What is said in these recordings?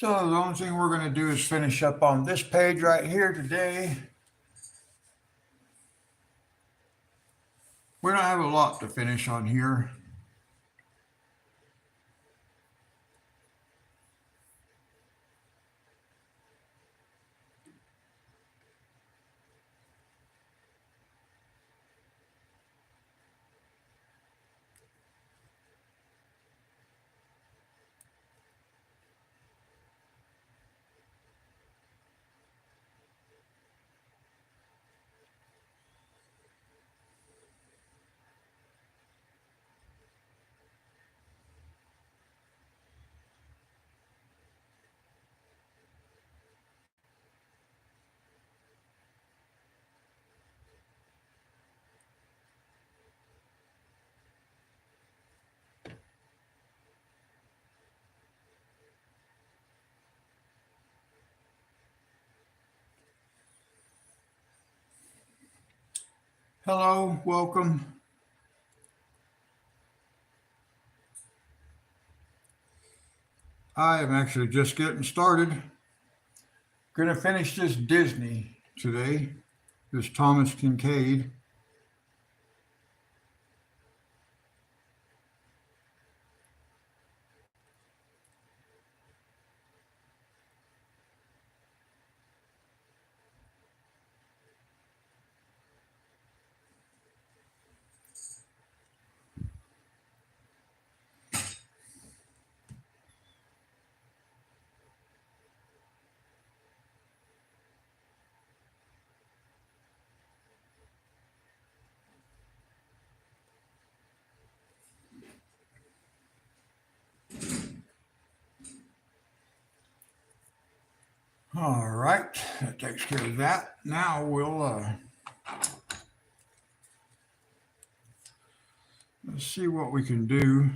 So the only thing we're going to do is finish up on this page right here today. We don't have a lot to finish on here. Hello, welcome. I am actually just getting started. Going to finish this Disney today, this Thomas Kinkade. All right, that takes care of that. Now let's see what we can do.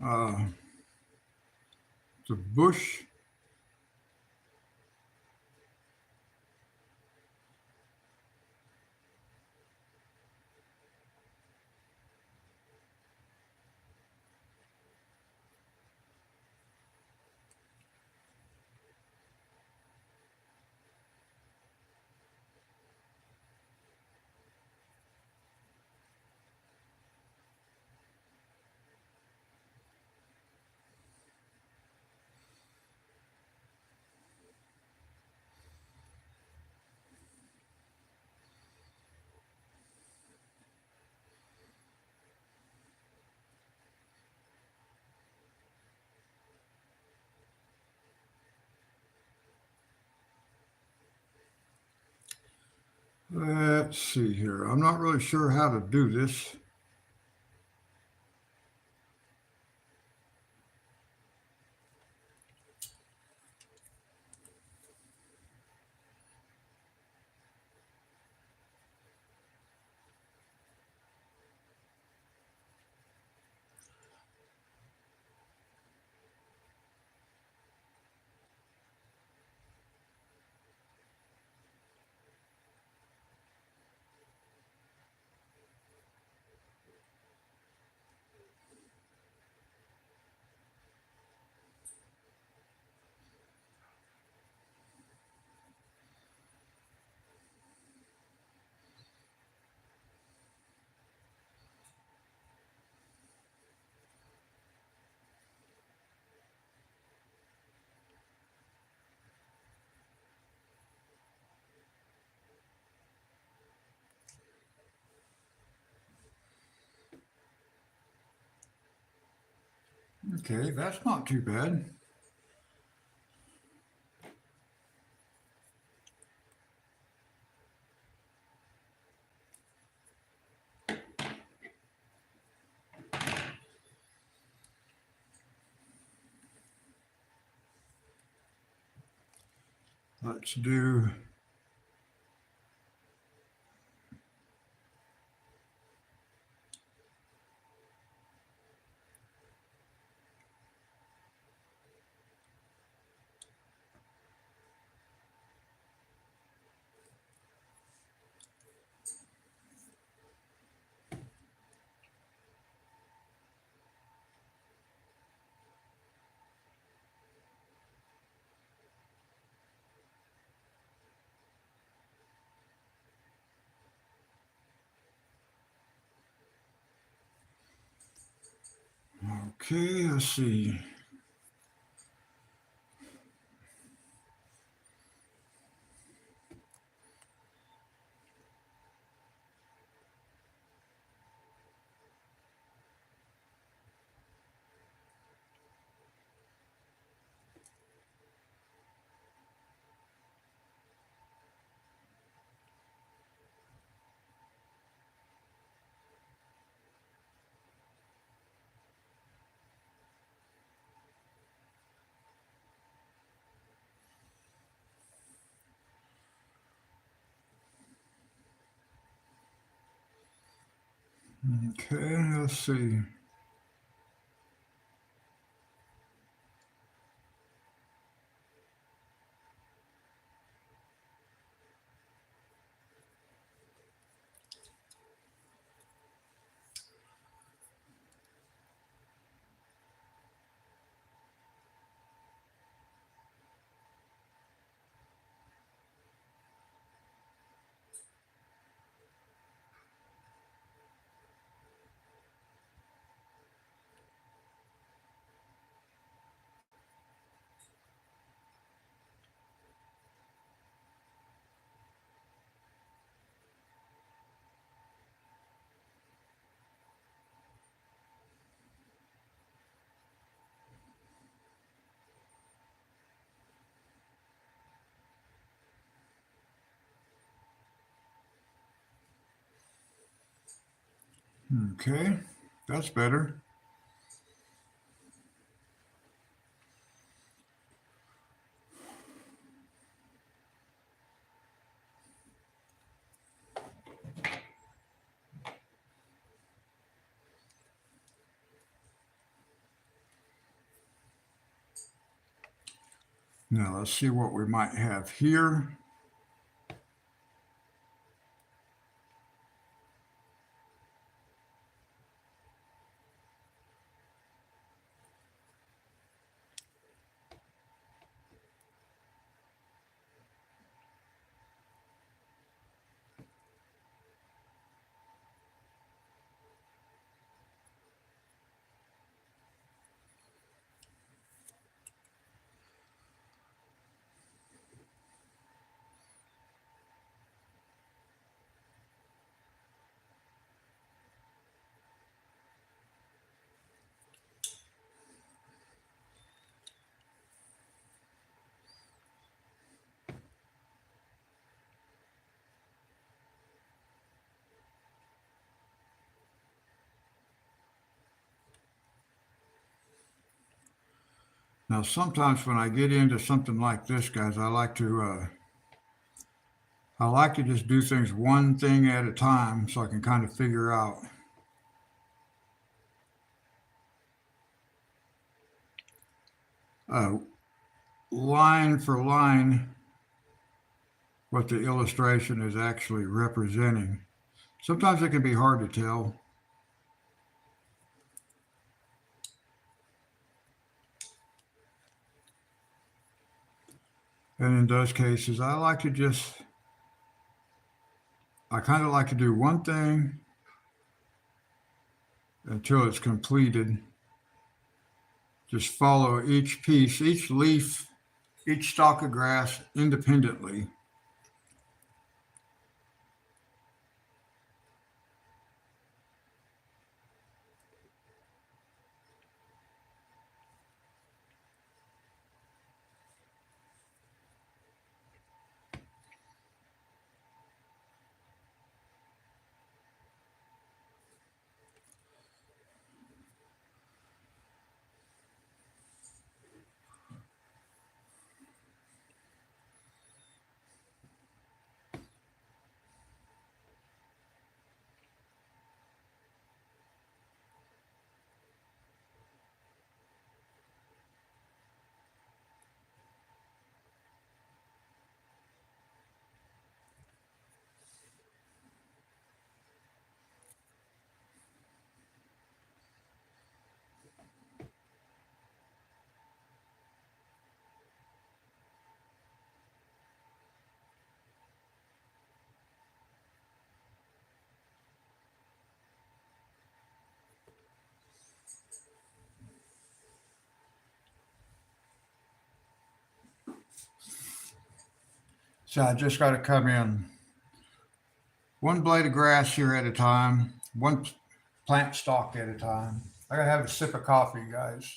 Uh, the bush. Let's see here. I'm not really sure how to do this. Okay, that's not too bad. Let's do, okay, let's see. Okay, let's see. Okay, that's better. Now let's see what we might have here. Now, sometimes when I get into something like this, guys, I like to just do things one thing at a time, so I can kind of figure out uh, line for line what the illustration is actually representing. Sometimes it can be hard to tell. And in those cases, I kind of like to do one thing until it's completed. Just follow each piece, each leaf, each stalk of grass independently. So I just got to come in one blade of grass here at a time, one plant stalk at a time. I got to have a sip of coffee, guys.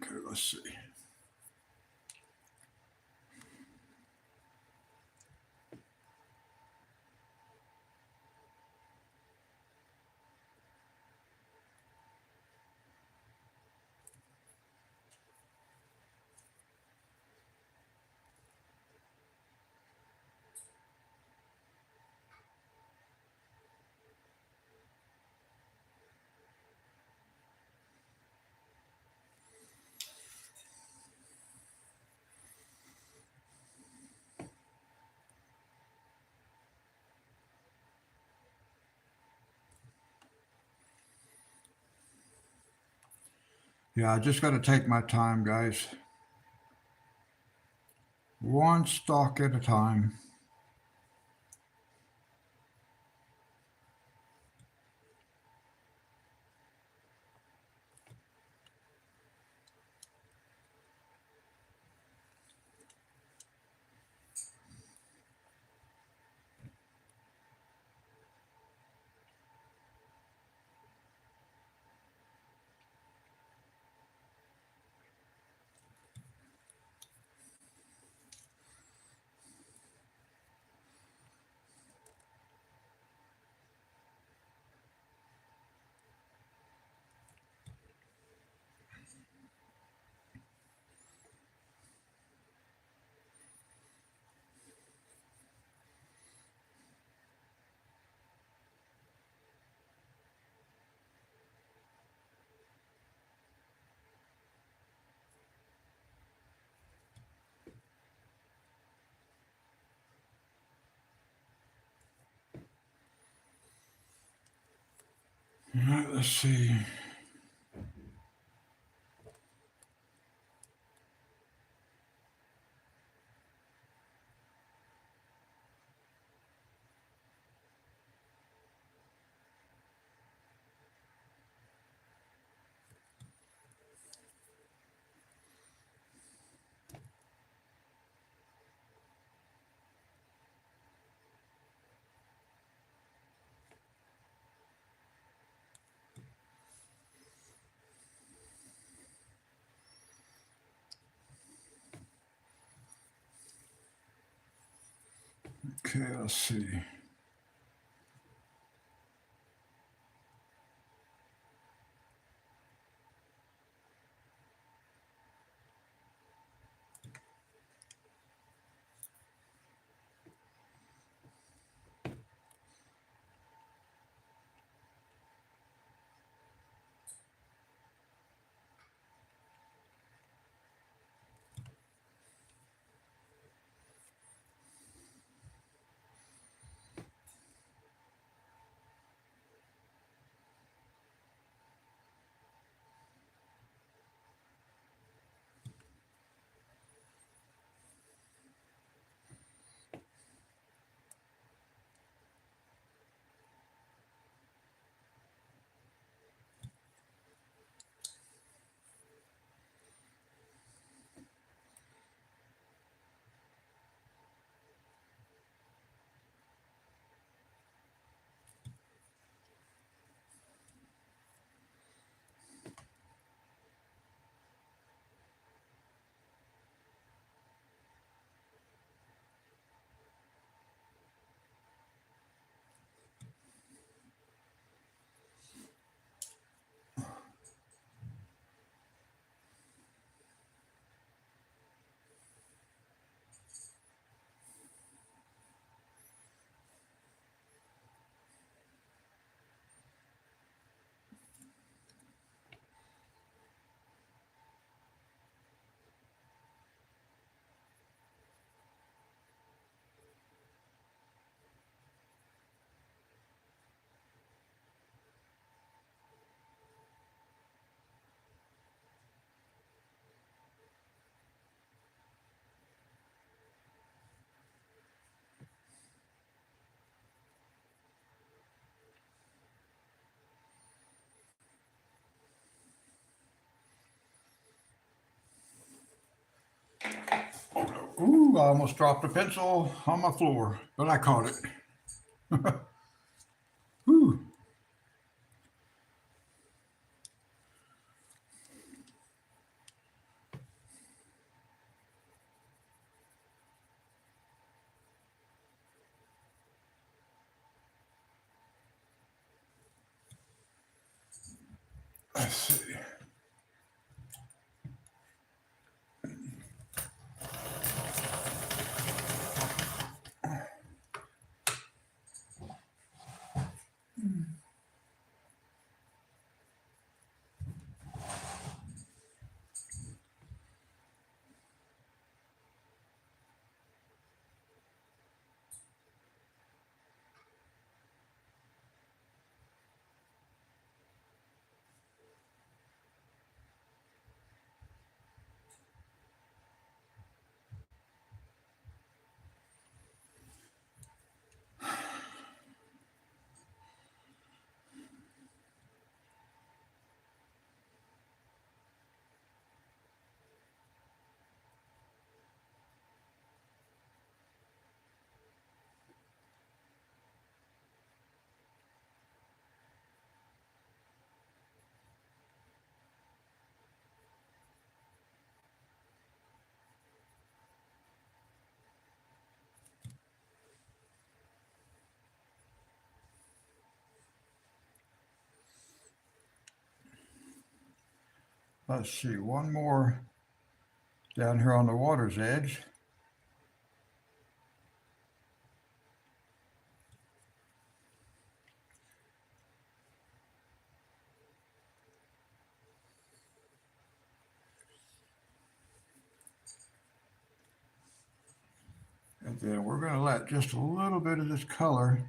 Okay, let's see. Yeah, I just got to take my time, guys. One stalk at a time. All right, let's see. Okay, let's see. Ooh, I almost dropped a pencil on my floor, but I caught it. Ooh, let's see. Let's see, one more down here on the water's edge. And then we're going to let just a little bit of this color,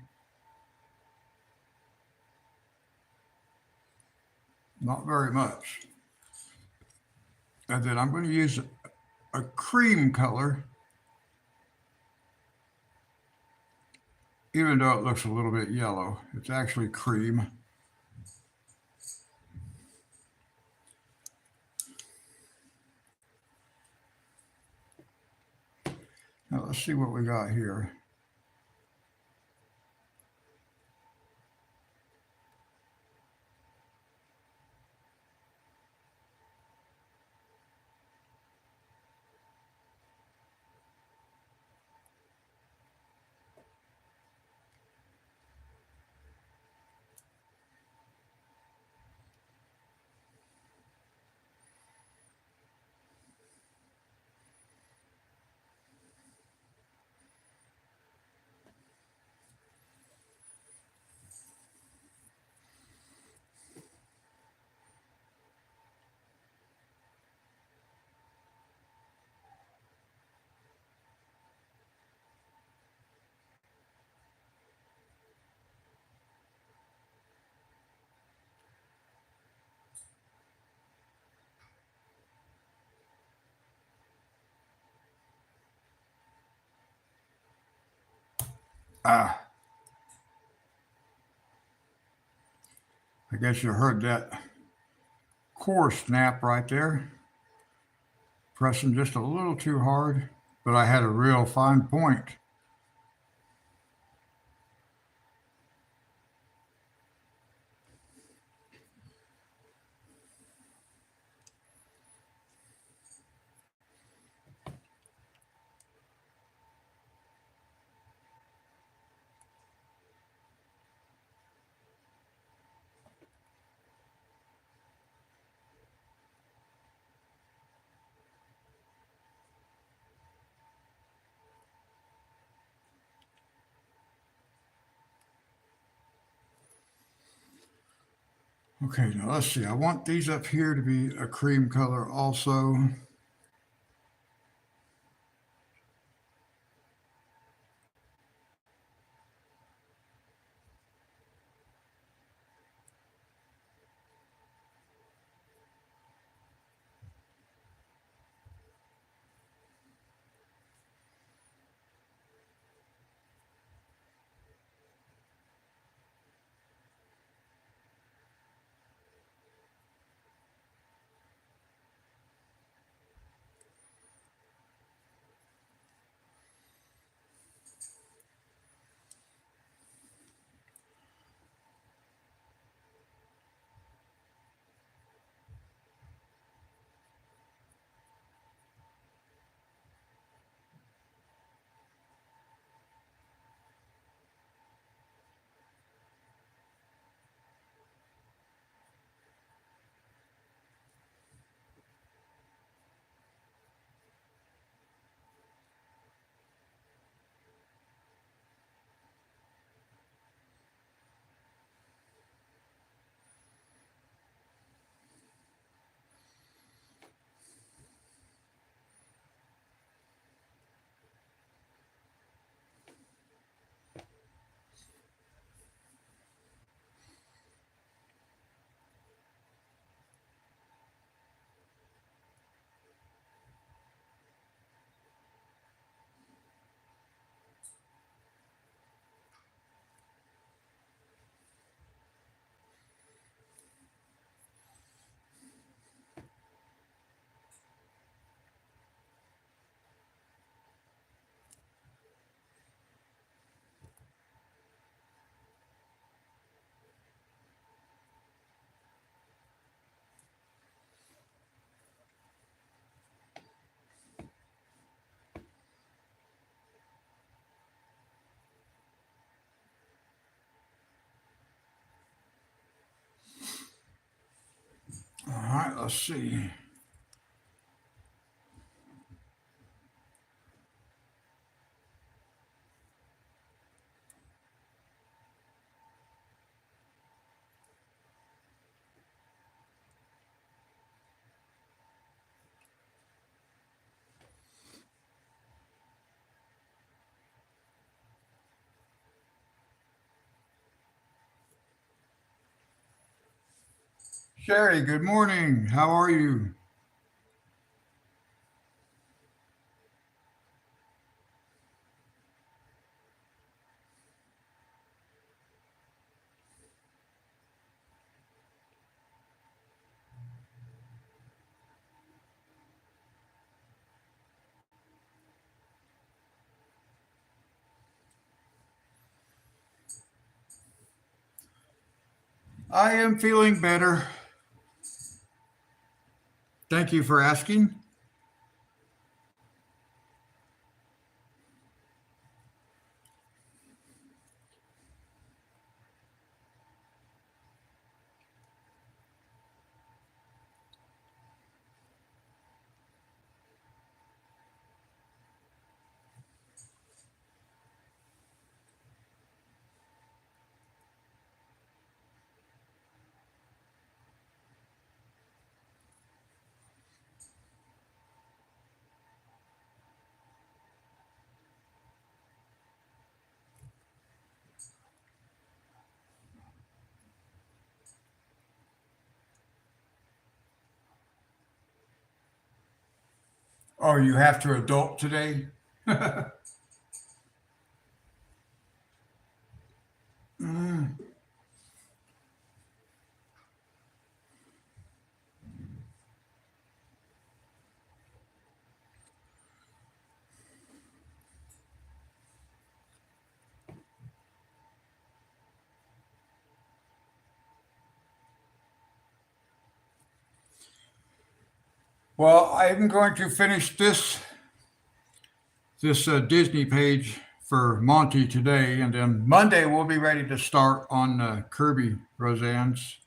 not very much. And then I'm going to use a cream color, even though it looks a little bit yellow. It's actually cream. Now let's see what we got here. Ah, I guess you heard that core snap right there. Pressing just a little too hard, but I had a real fine point. Okay, now let's see. I want these up here to be a cream color also. Let's see. Sherry, good morning. How are you? I am feeling better. Thank you for asking. Oh, you have to adult today? Mm. Well, I'm going to finish this Disney page for Monty today, and then Monday we'll be ready to start on Kirby Roseanne's.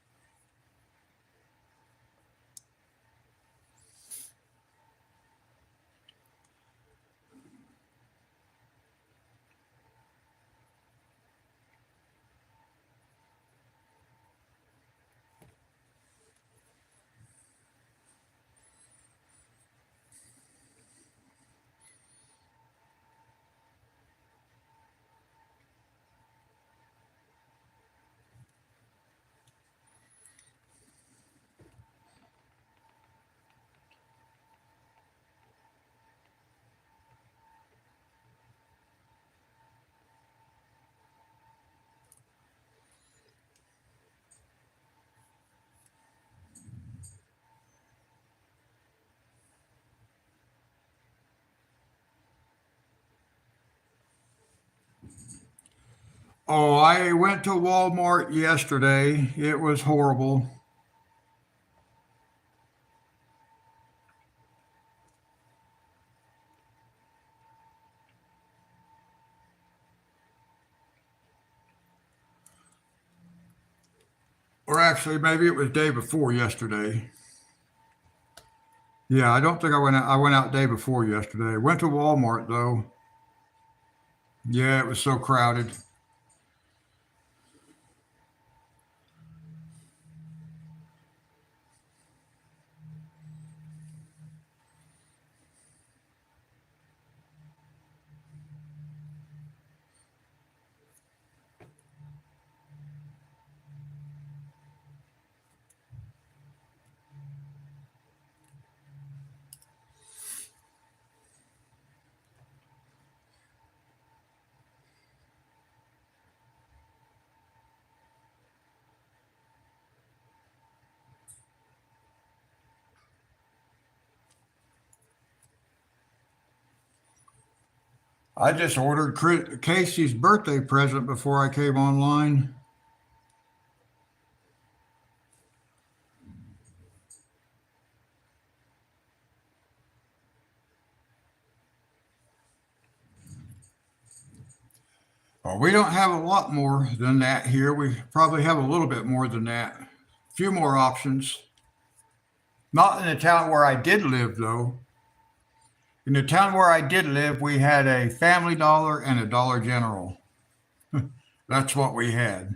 Oh, I went to Walmart yesterday. It was horrible. Or actually, maybe it was day before yesterday. Yeah, I don't think I went out. I went out day before yesterday. Went to Walmart though. Yeah, it was so crowded. I just ordered Casey's birthday present before I came online. Well, we don't have a lot more than that here. We probably have a little bit more than that. A few more options. Not in the town where I did live, though. In the town where I did live, we had a Family Dollar and a Dollar General. That's what we had.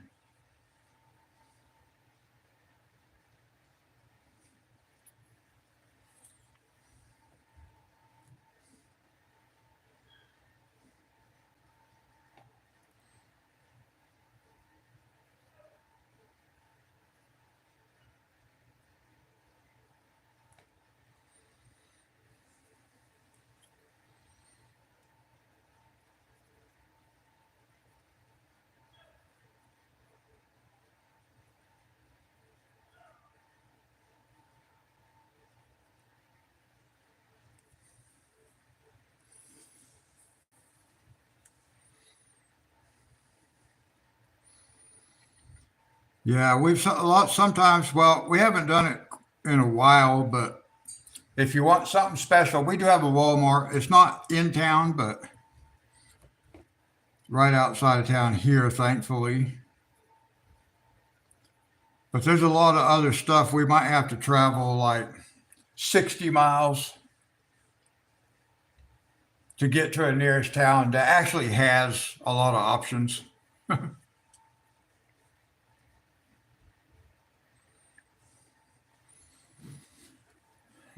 Yeah, a lot sometimes. Well, we haven't done it in a while, but if you want something special, we do have a Walmart. It's not in town, but right outside of town here, thankfully. But there's a lot of other stuff. We might have to travel like 60 miles to get to a nearest town that actually has a lot of options.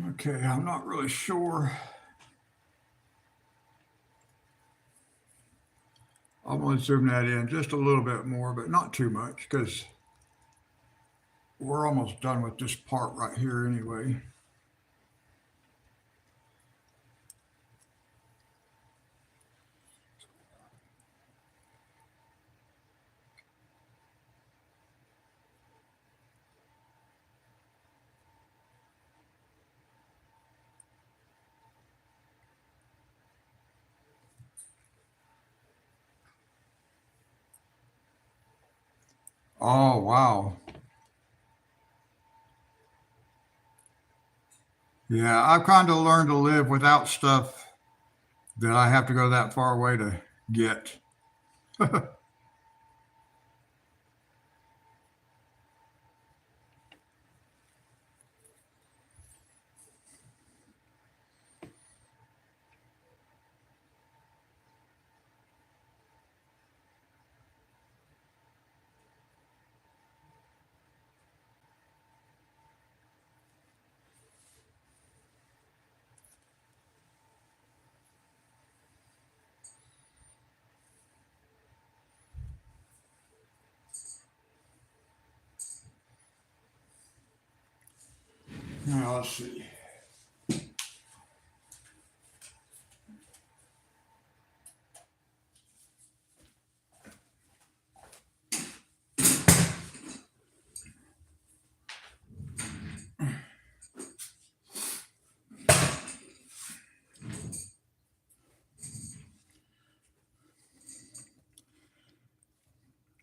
Okay, I'm not really sure. I'm going to zoom that in just a little bit more, but not too much because we're almost done with this part right here anyway. Oh, wow. Yeah, I've kind of learned to live without stuff that I have to go that far away to get. Now, let's see.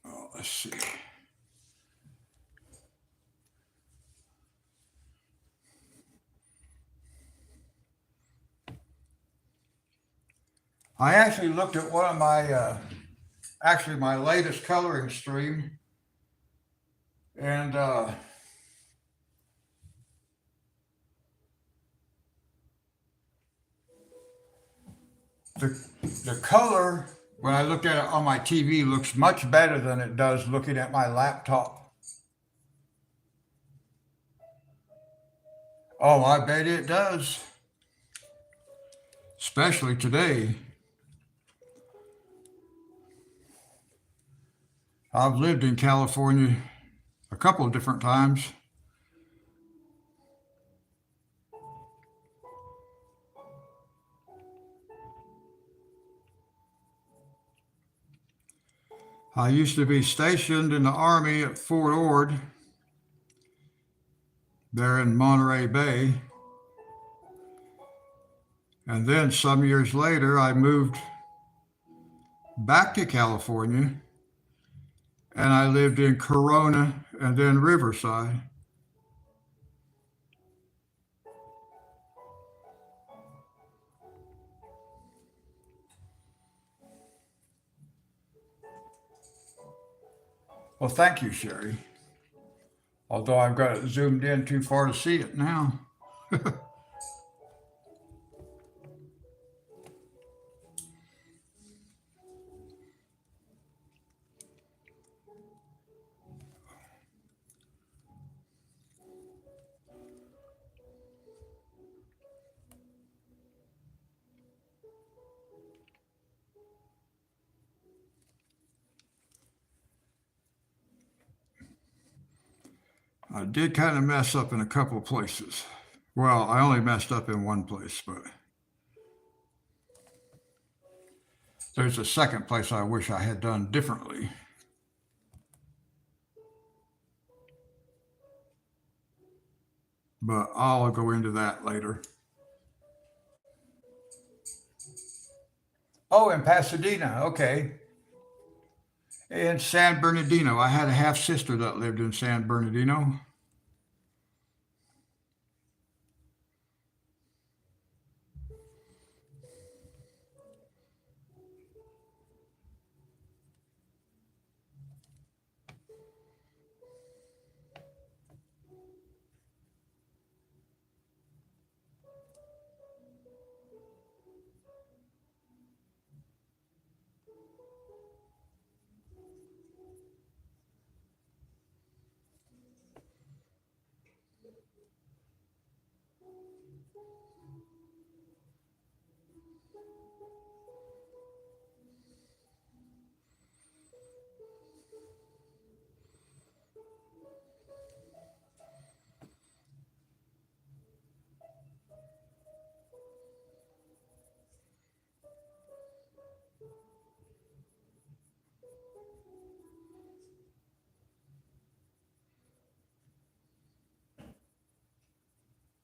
Oh, let's see. I actually looked at one of actually my latest coloring stream, and the the color when I looked at it on my TV looks much better than it does looking at my laptop. Oh, I bet it does, especially today. I've lived in California a couple of different times. I used to be stationed in the Army at Fort Ord, there in Monterey Bay. And then some years later, I moved back to California and I lived in Corona and then Riverside. Well, thank you, Sherry. Although I've got it zoomed in too far to see it now. I did kind of mess up in a couple of places. Well, I only messed up in one place, but there's a second place I wish I had done differently. But I'll go into that later. Oh, in Pasadena, okay. In San Bernardino. I had a half sister that lived in San Bernardino.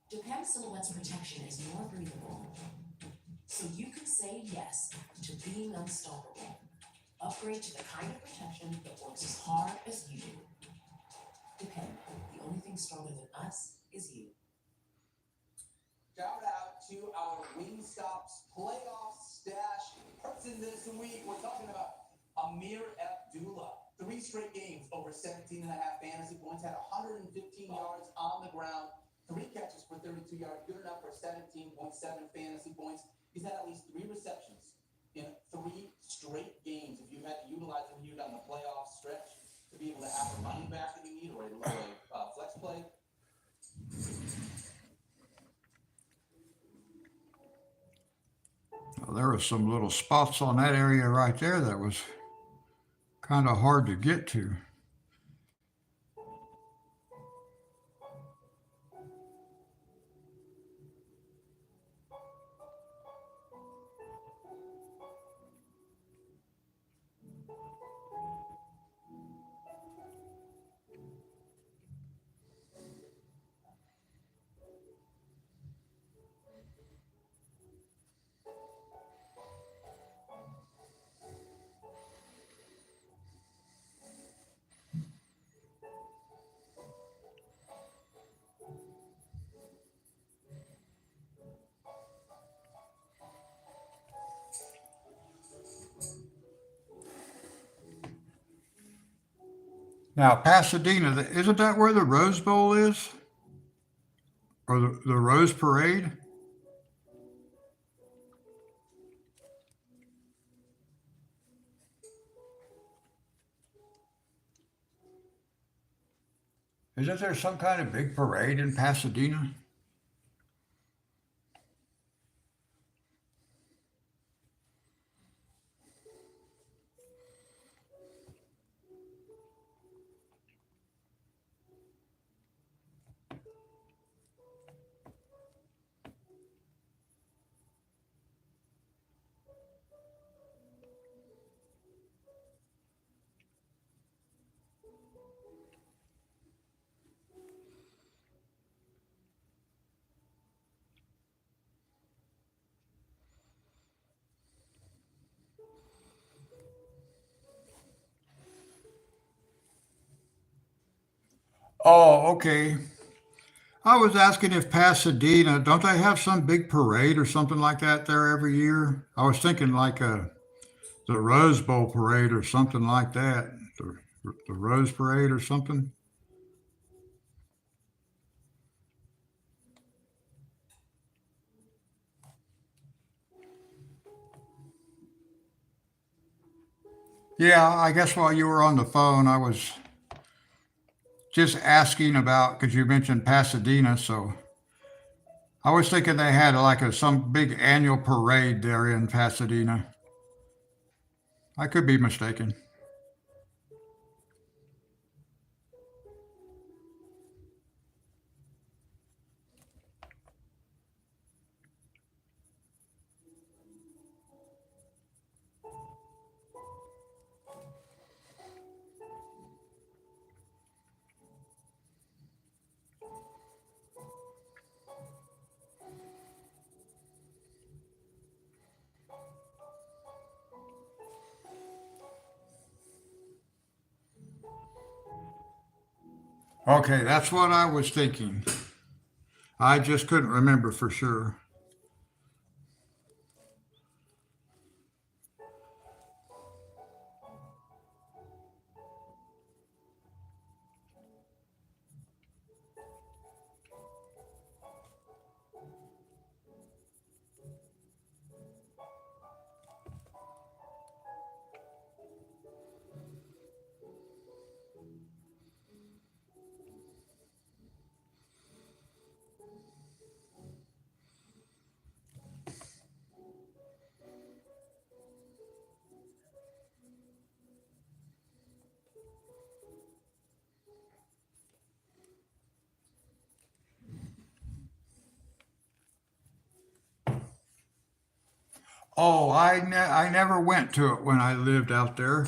Japan Silhouette's protection is more breathable, so you can say yes to being unstoppable. Upgrade to the kind of protection that works as hard as you do. Japan, the only thing stronger than us is you. Shout out to our Wingstop's playoff stash person this week. We're talking about Amir Abdullah. 3 straight games over 17.5 fantasy points, had 115 yards on the ground, 3 catches for 32 yards, good enough for 17.7 fantasy points. He's had at least 3 receptions in 3 straight games. If you had to utilize him here down the playoff stretch to be able to have the running back that you need or a flex play. Well, there were some little spots on that area right there that was kind of hard to get to. Now, Pasadena, isn't that where the Rose Bowl is? Or the Rose Parade? Isn't there some kind of big parade in Pasadena? Oh, okay. I was asking if Pasadena, don't they have some big parade or something like that there every year? I was thinking like the Rose Bowl parade or something like that. The Rose Parade or something. Yeah, I guess while you were on the phone, I was just asking about, because you mentioned Pasadena, so I was thinking they had like some big annual parade there in Pasadena. I could be mistaken. Okay, that's what I was thinking. I just couldn't remember for sure. Oh, I never went to it when I lived out there.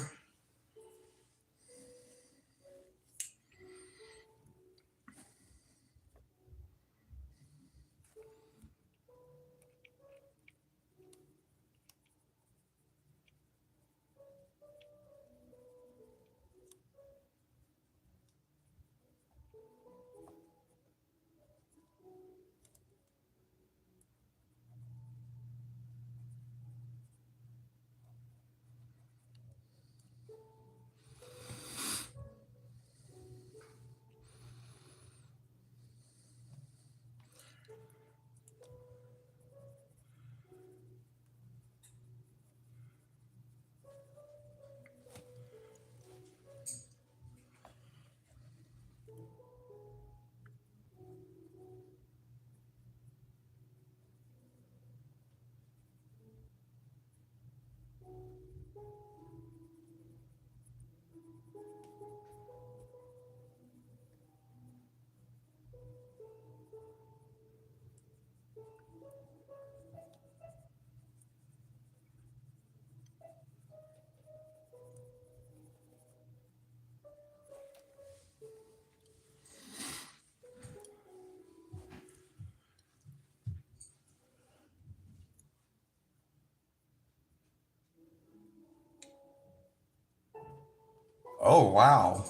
Oh, wow.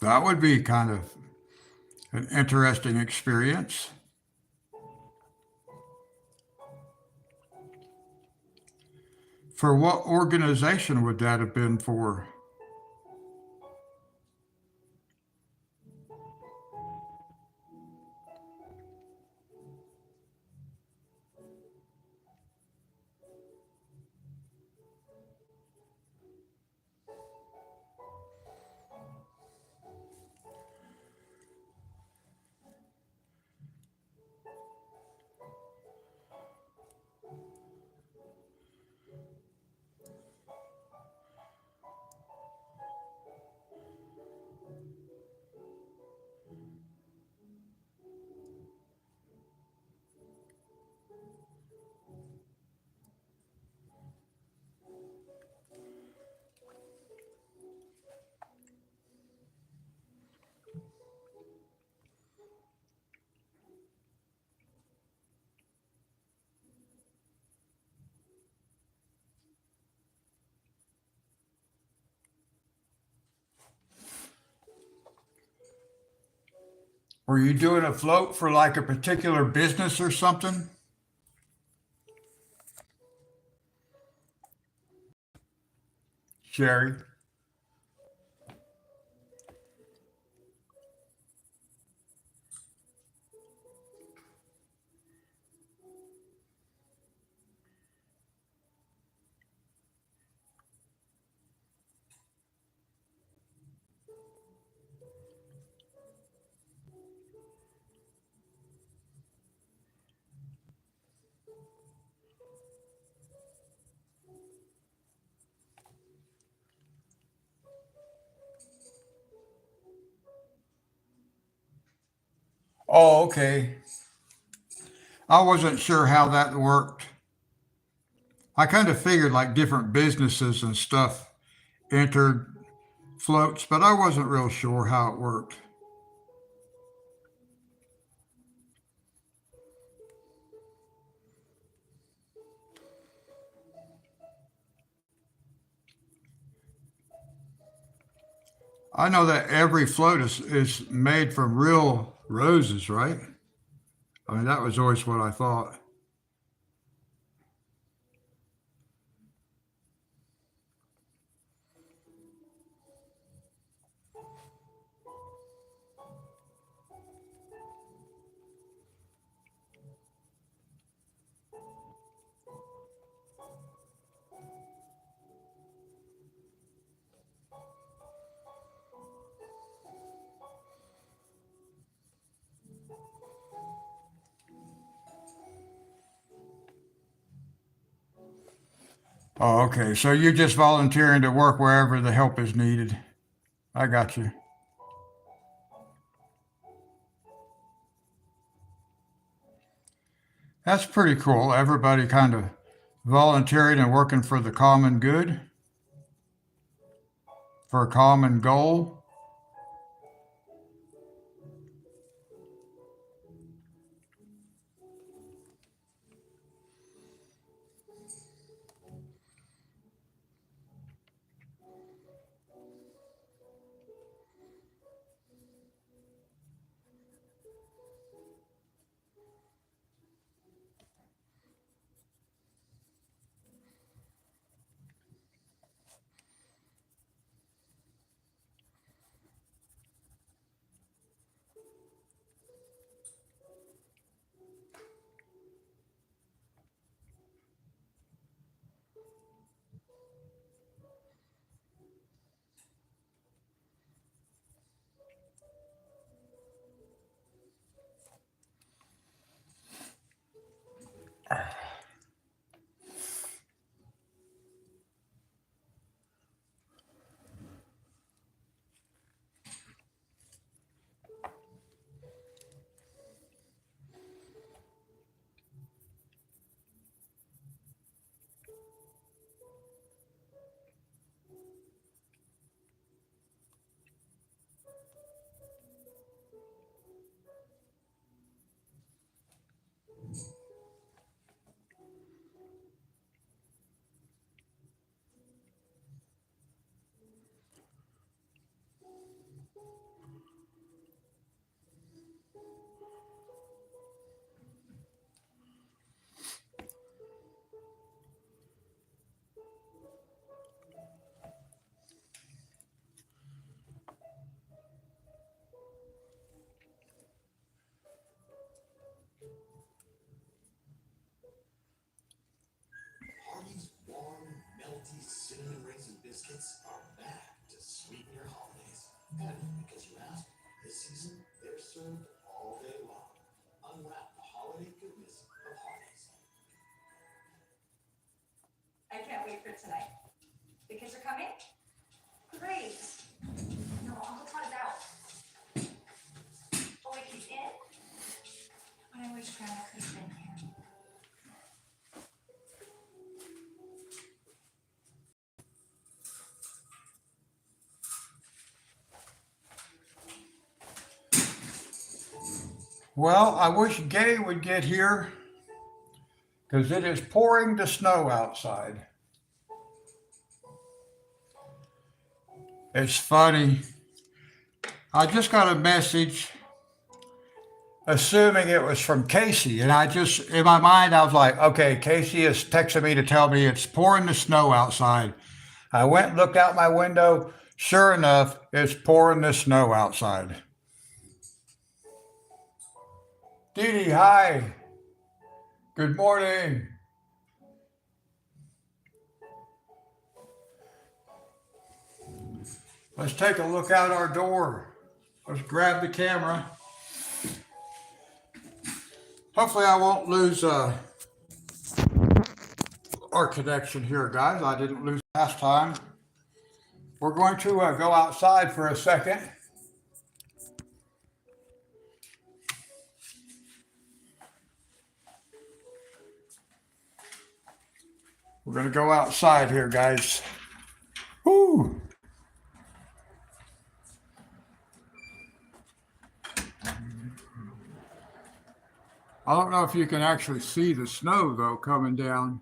That would be kind of an interesting experience. For what organization would that have been for? Were you doing a float for like a particular business or something? Sherry? Oh, okay. I wasn't sure how that worked. I kind of figured like different businesses and stuff entered floats, but I wasn't real sure how it worked. I know that every float is made from real roses, right? I mean, that was always what I thought. Oh, okay. So you're just volunteering to work wherever the help is needed. I got you. That's pretty cool. Everybody kind of volunteering and working for the common good, for a common goal. Hardy's warm, melty cinnamon raisin biscuits are back to sweeten your holidays. And because you asked, this season they're served all day long. Unwrap the holiday goodness of Hardy's. I can't wait for tonight. The kids are coming? Great. No, Uncle Todd is out. Oh, wait, he's in? But I wish Grandma could have been here. Well, I wish Gay would get here because it is pouring the snow outside. It's funny. I just got a message assuming it was from Casey. And I just, in my mind, I was like, okay, Casey is texting me to tell me it's pouring the snow outside. I went and looked out my window. Sure enough, it's pouring the snow outside. Dee Dee, hi. Good morning. Let's take a look out our door. Let's grab the camera. Hopefully I won't lose our connection here, guys. I didn't lose last time. We're going to go outside for a second. We're gonna go outside here, guys. Woo! I don't know if you can actually see the snow though coming down.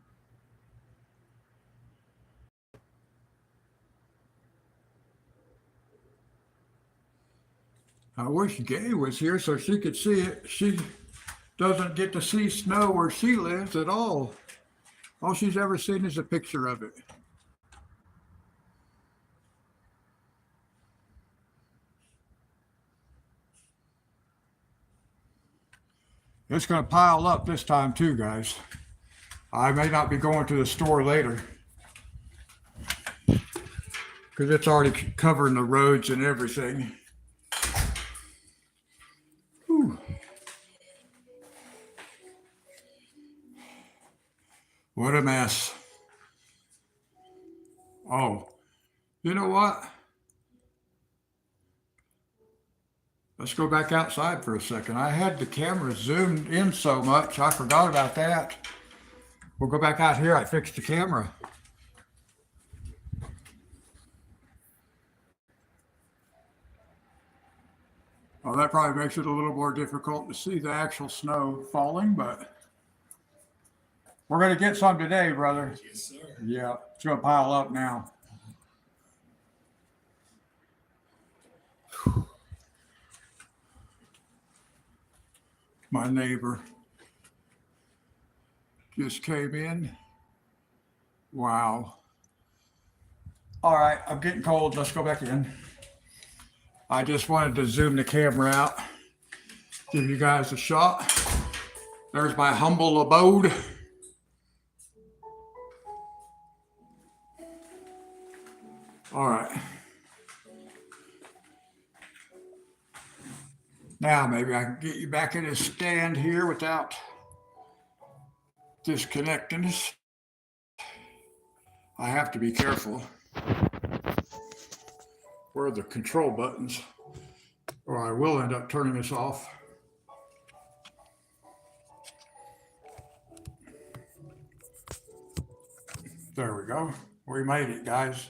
I wish Gay was here so she could see it. She doesn't get to see snow where she lives at all. All she's ever seen is a picture of it. It's going to pile up this time too, guys. I may not be going to the store later because it's already covering the roads and everything. Whew. What a mess. Oh, you know what? Let's go back outside for a second. I had the camera zoomed in so much, I forgot about that. We'll go back out here. I fixed the camera. Well, that probably makes it a little more difficult to see the actual snow falling, but we're going to get some today, brother. Yes, sir. Yeah, it's going to pile up now. My neighbor just came in. Wow. All right, I'm getting cold. Let's go back in. I just wanted to zoom the camera out, give you guys a shot. There's my humble abode. All right. Now maybe I can get you back in a stand here without disconnecting us. I have to be careful. Where are the control buttons? Or I will end up turning this off. There we go. We made it, guys.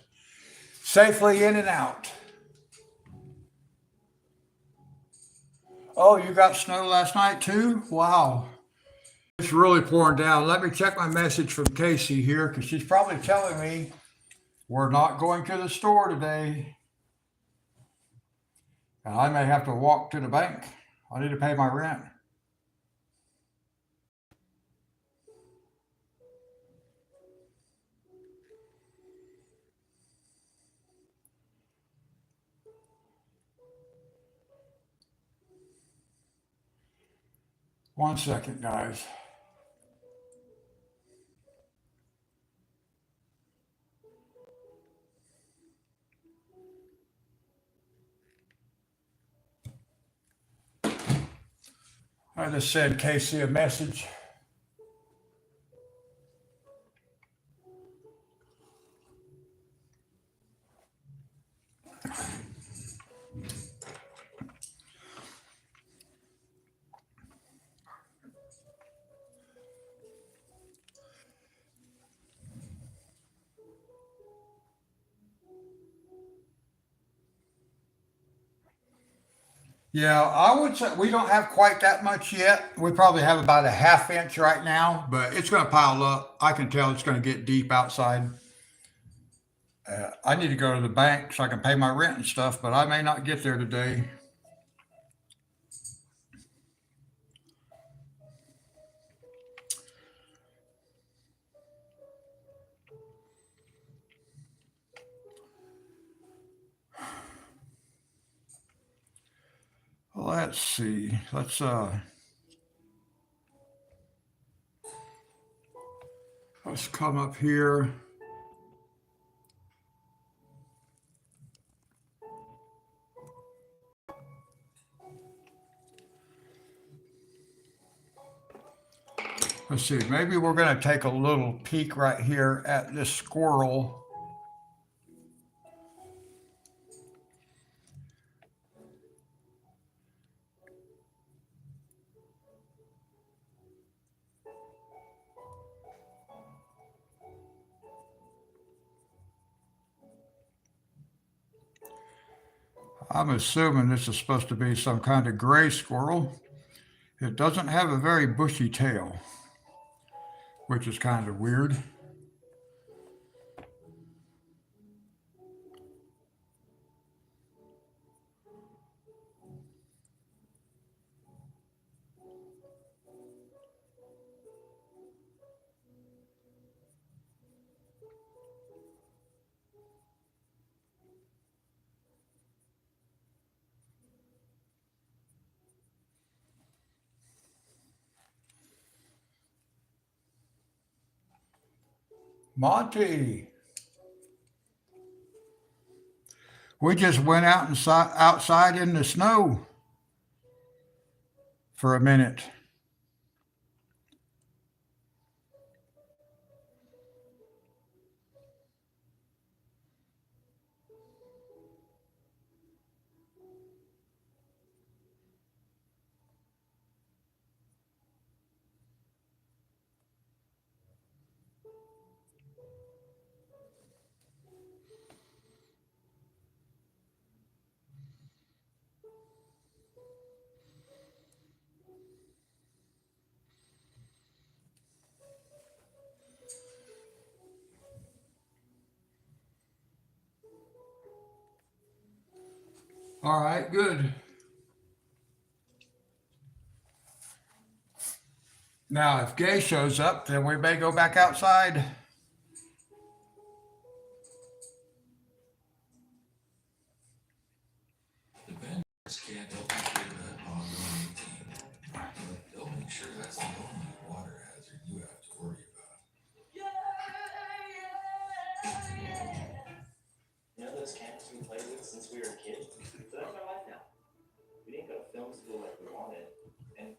Safely in and out. Oh, you got snow last night too? Wow. It's really pouring down. Let me check my message from Casey here because she's probably telling me we're not going to the store today. And I may have to walk to the bank. I need to pay my rent. One second, guys. I just sent Casey a message. Yeah, I would say we don't have quite that much yet. We probably have about a ½ inch right now, but it's going to pile up. I can tell it's going to get deep outside. I need to go to the bank so I can pay my rent and stuff, but I may not get there today. Let's see. Let's come up here. Let's see, maybe we're going to take a little peek right here at this squirrel. I'm assuming this is supposed to be some kind of gray squirrel. It doesn't have a very bushy tail, which is kind of weird. Monty, we just went outside in the snow for a minute. All right, good. Now, if Gay shows up, then we may go back outside. The vendors can't help you clear that pond on 18, but they'll make sure that's the only water hazard you have to worry about. You know those camps we played with since we were kids? So that's our life now. We didn't go to film school like we wanted, and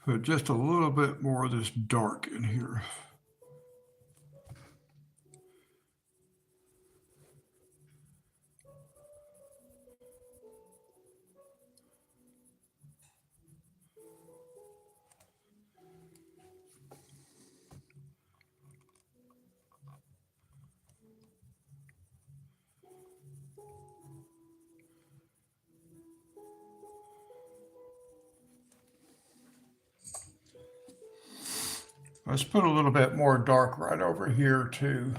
Put just a little bit more of this dark in here. Let's put a little bit more dark right over here too.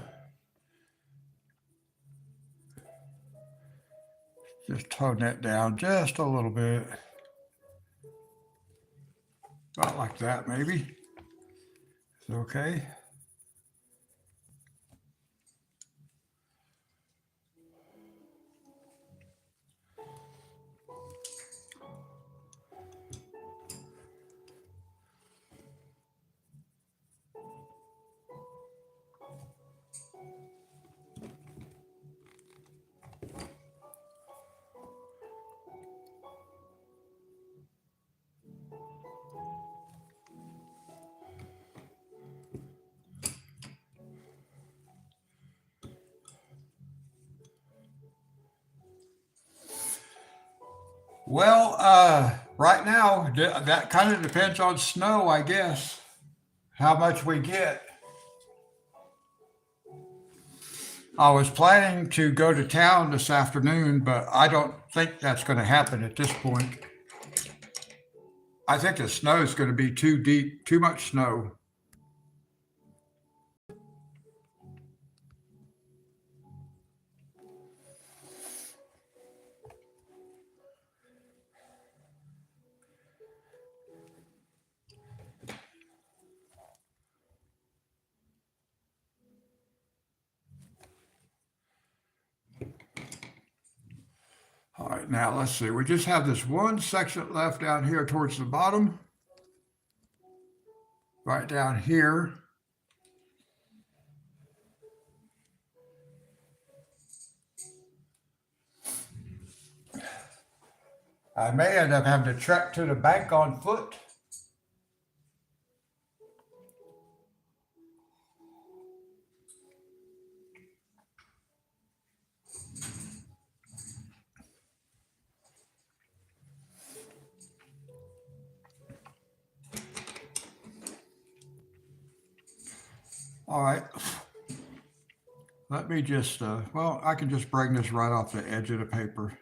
tone that down just a little bit. About like that, maybe. Is it okay? Well, right now, that kind of depends on snow, I guess, how much we get. I was planning to go to town this afternoon, but I don't think that's going to happen at this point. I think the snow is going to be too deep, too much snow. All right, now let's see. We just have this one section left down here towards the bottom. Right down here. I may end up having to trek to the bank on foot. All right. Let me just, well, I can just bring this right off the edge of the paper.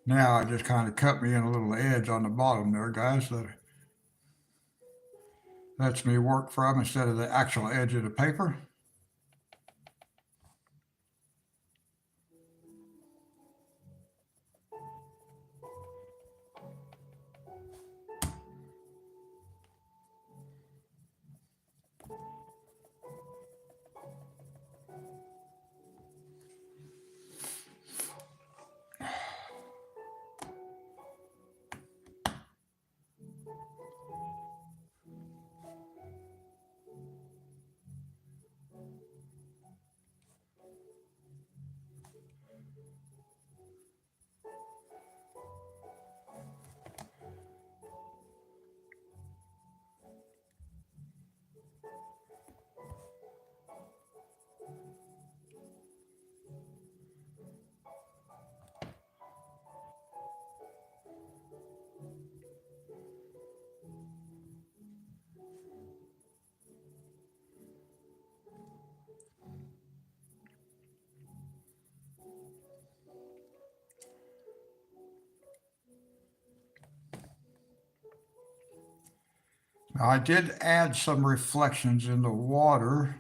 Now it just kind of cut me in a little edge on the bottom there, guys. That lets me work from instead of the actual edge of the paper. Now, I did add some reflections in the water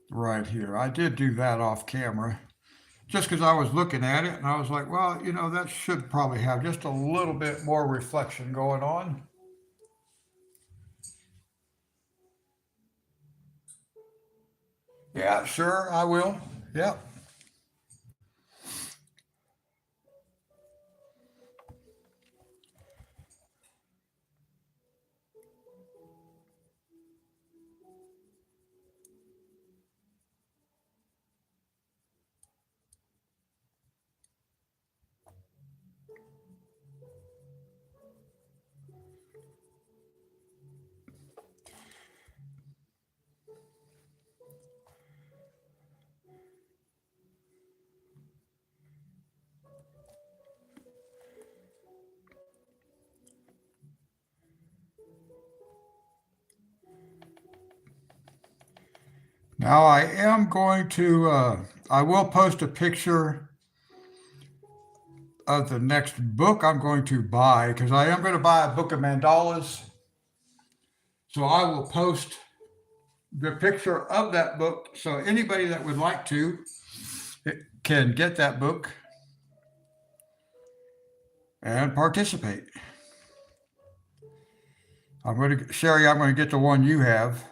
right here. I did do that off camera just because I was looking at it and I was like, well, you know, that should probably have just a little bit more reflection going on. Yeah, sure, I will. Yep. Now I am going to, I will post a picture of the next book I'm going to buy because I am going to buy a book of mandalas. So I will post the picture of that book so anybody that would like to can get that book and participate. Sherry, I'm going to get the one you have,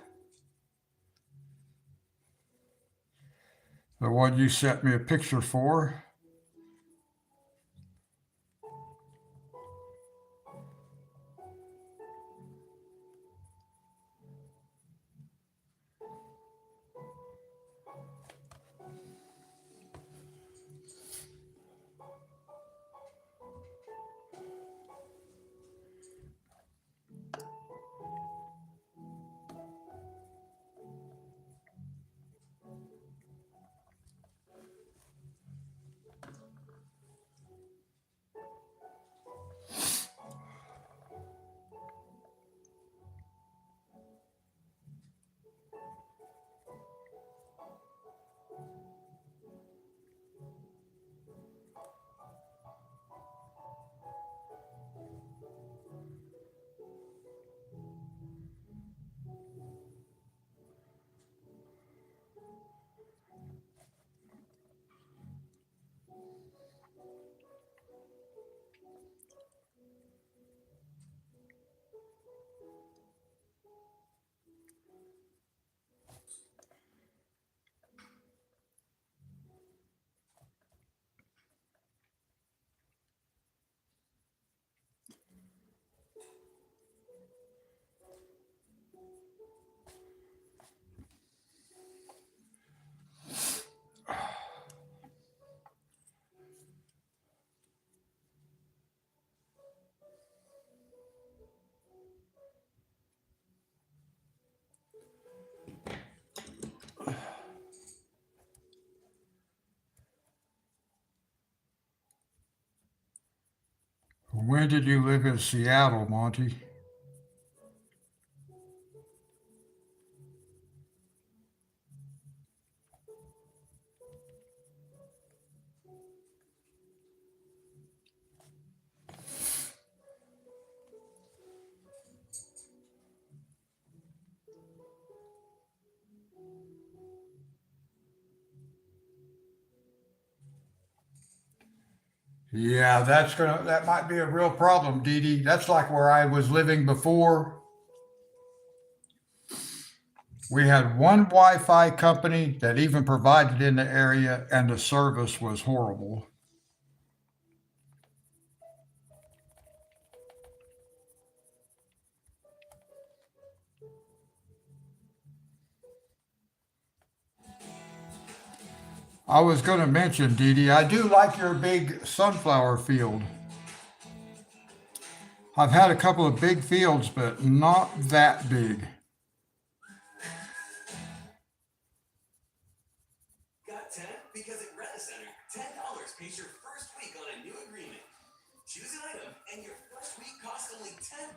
the one you sent me a picture for. When did you live in Seattle, Monty? Yeah, that might be a real problem, Dee Dee. That's like where I was living before. We had one Wi-Fi company that even provided in the area, and the service was horrible. I was going to mention, Dee Dee, I do like your big sunflower field. I've had a couple of big fields, but not that big. Got 10? Because at Rent-A-Center, $10 pays your first week on a new agreement. Choose an item, and your first week costs only $10,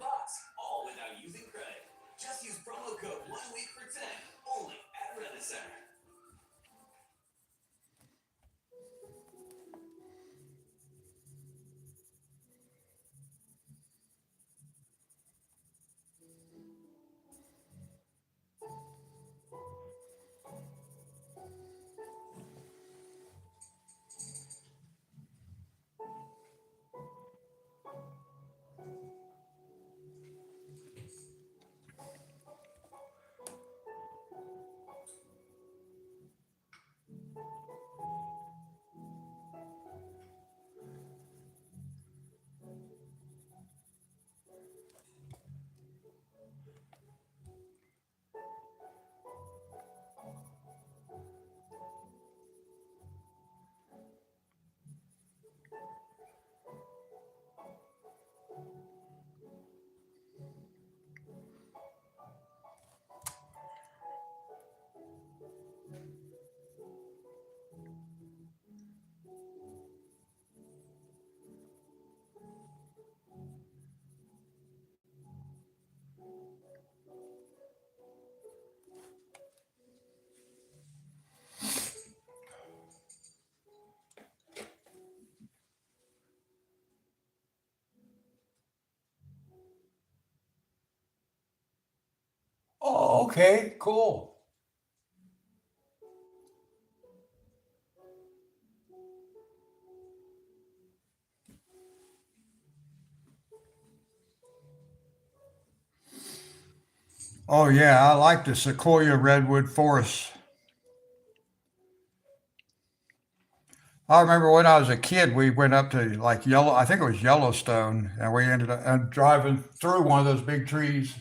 all without using credit. Just use promo code 1week for 10, only at Rent-A-Center. Oh, okay, cool. Oh yeah, I like the sequoia redwood forest. I remember when I was a kid, we went up to like I think it was Yellowstone, and we ended up driving through one of those big trees.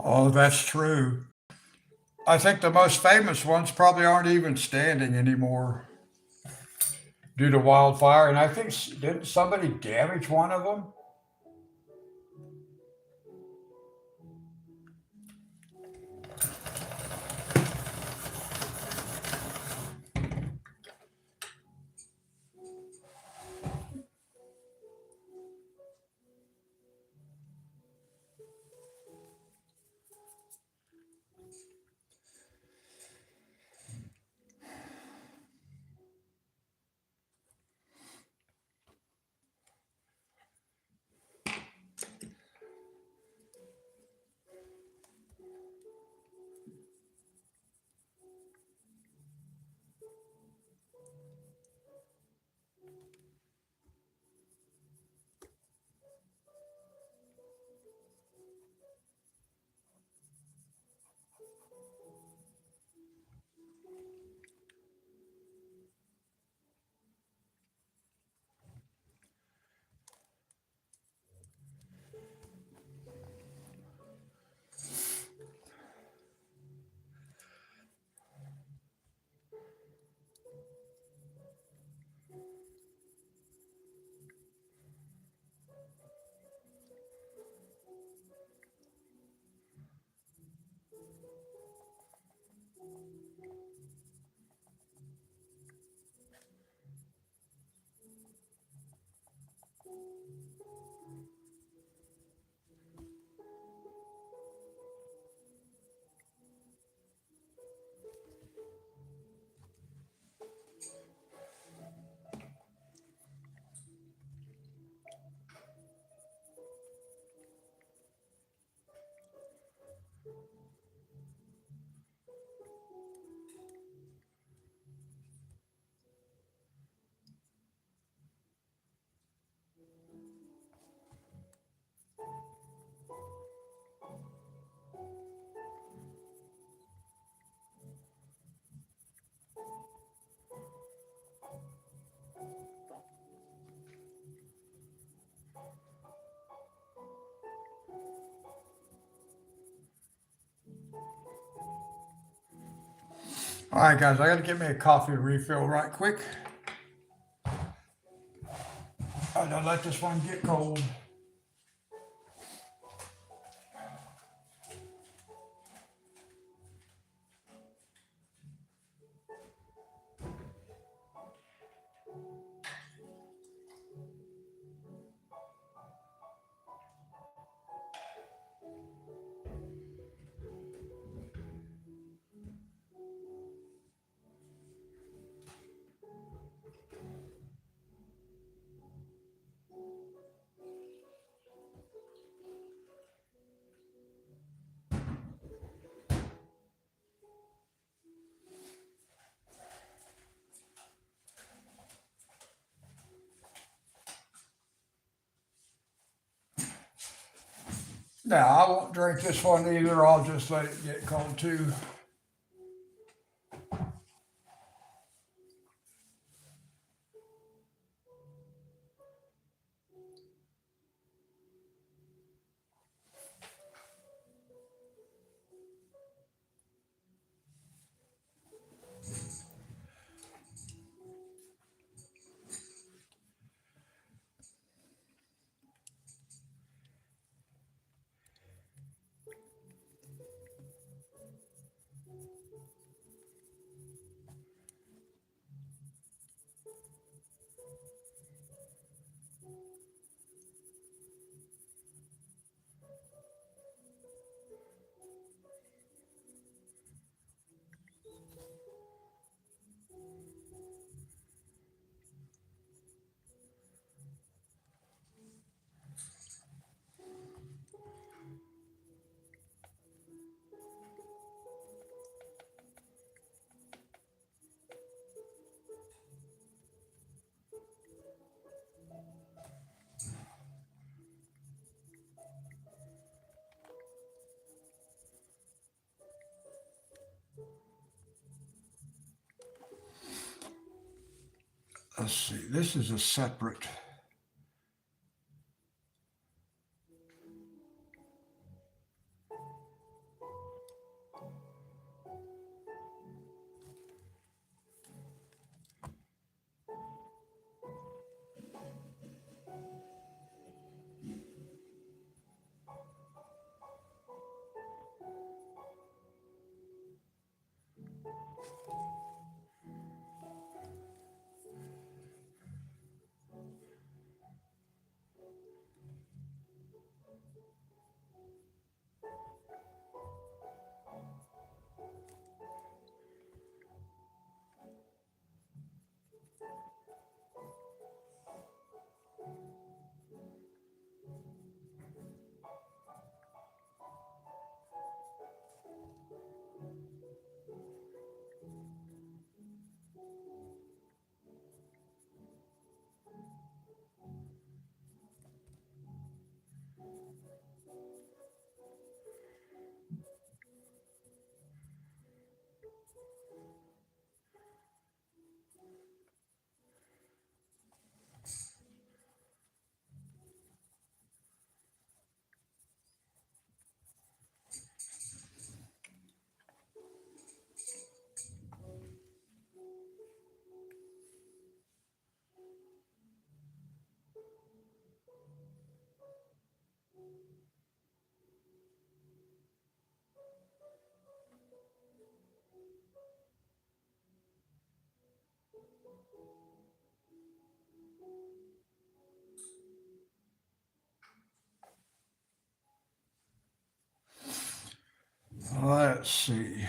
Oh, that's true. I think the most famous ones probably aren't even standing anymore due to wildfire. And I think didn't somebody damage one of them? All right, guys, I got to get me a coffee refill right quick. I don't let this one get cold. No, I won't drink this one either. I'll just let it get cold too. Let's see, this is a separate. Let's see.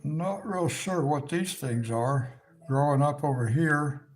I'm not real sure what these things are growing up over here.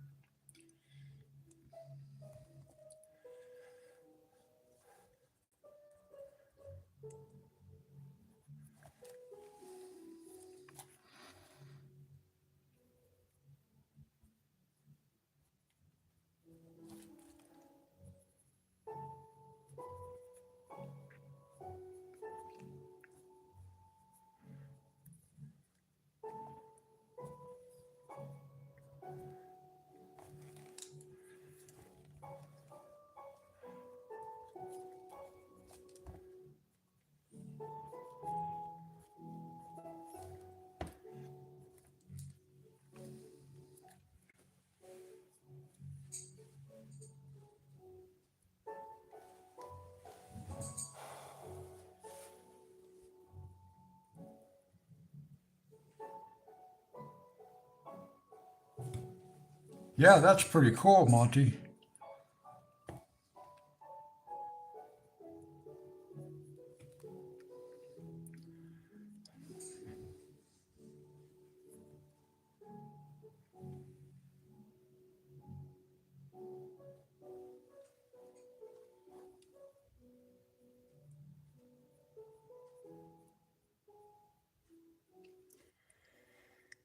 Yeah, that's pretty cool, Monty.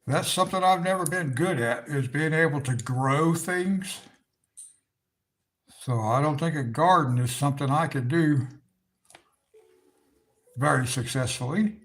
That's something I've never been good at, is being able to grow things. So I don't think a garden is something I could do very successfully.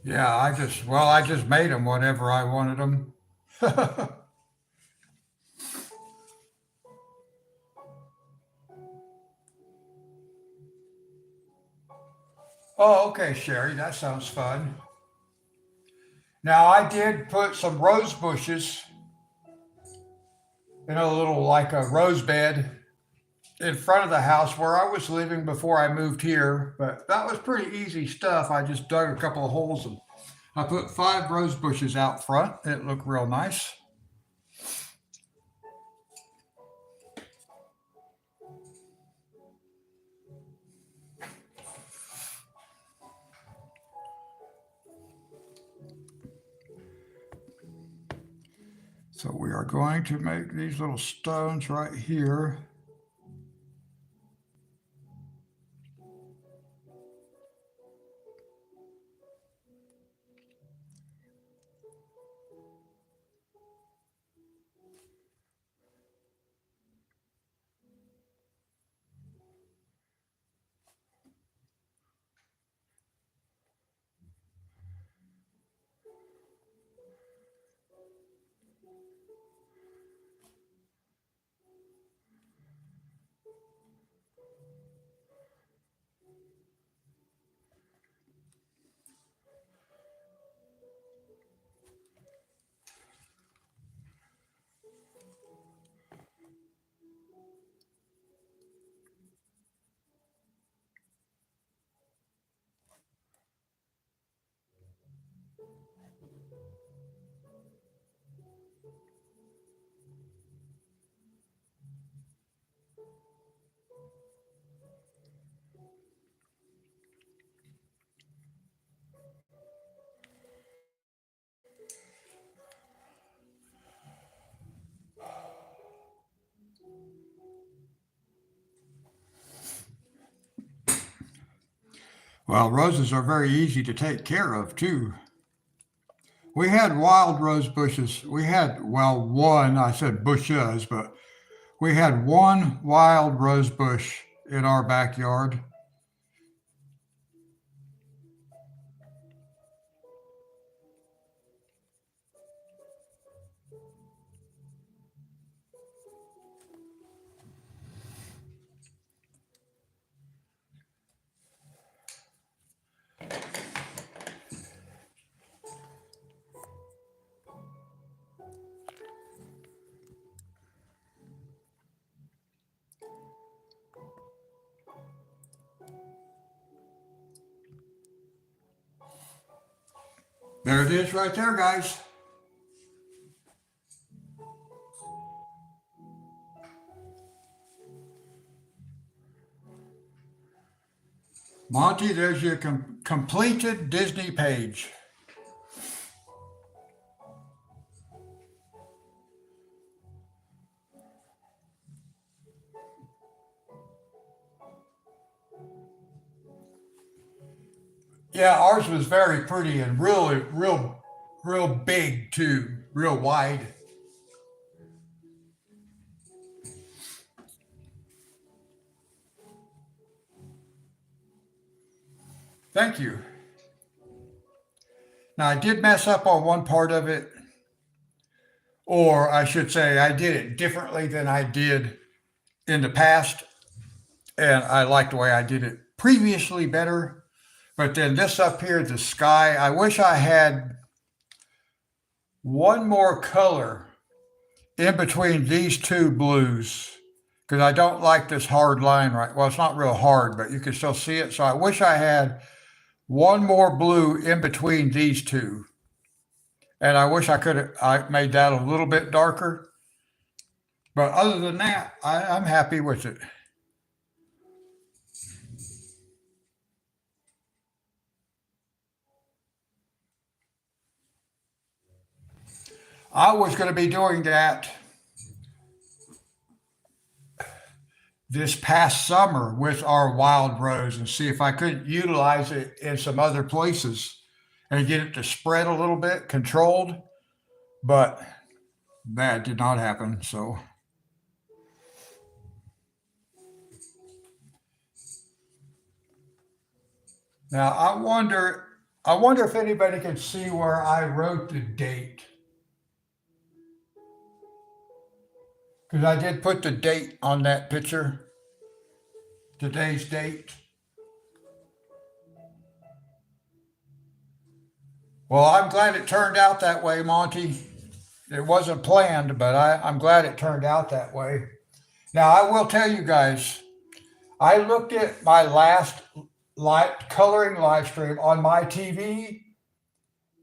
Yeah, I just made them whatever I wanted them. Oh, okay, Sherry, that sounds fun. Now, I did put some rose bushes in a little, like a rose bed in front of the house where I was living before I moved here, but that was pretty easy stuff. I just dug a couple of holes and I put 5 rose bushes out front. It looked real nice. So we are going to make these little stones right here. Well, roses are very easy to take care of too. We had wild rose bushes. We had, well, one, I said bushes, but we had one wild rose bush in our backyard. There it is right there, guys. Monty, there's your completed Disney page. Yeah, ours was very pretty and really, real big too, real wide. Thank you. Now, I did mess up on one part of it, or I should say, I did it differently than I did in the past, and I like the way I did it previously better. But then this up here, the sky, I wish I had one more color in between these two blues because I don't like this hard line right. Well, it's not real hard, but you can still see it. So I wish I had one more blue in between these two. And I wish I made that a little bit darker. But other than that, I'm happy with it. I was going to be doing that this past summer with our wild rose and see if I could utilize it in some other places and get it to spread a little bit controlled. But that did not happen. So now I wonder if anybody can see where I wrote the date. Because I did put the date on that picture, today's date. Well, I'm glad it turned out that way, Monty. It wasn't planned, but I'm glad it turned out that way. Now, I will tell you guys, I looked at my last coloring live stream on my TV,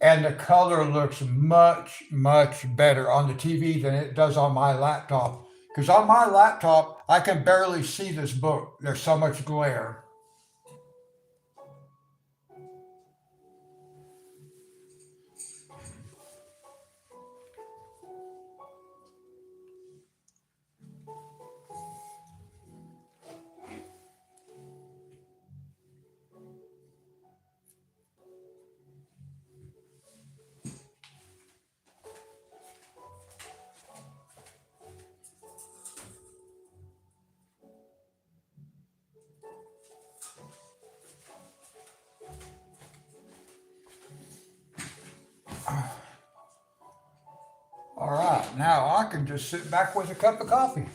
and the color looks much, much better on the TV than it does on my laptop. Because on my laptop, I can barely see this book. There's so much glare. All right, now I can just sit back with a cup of coffee.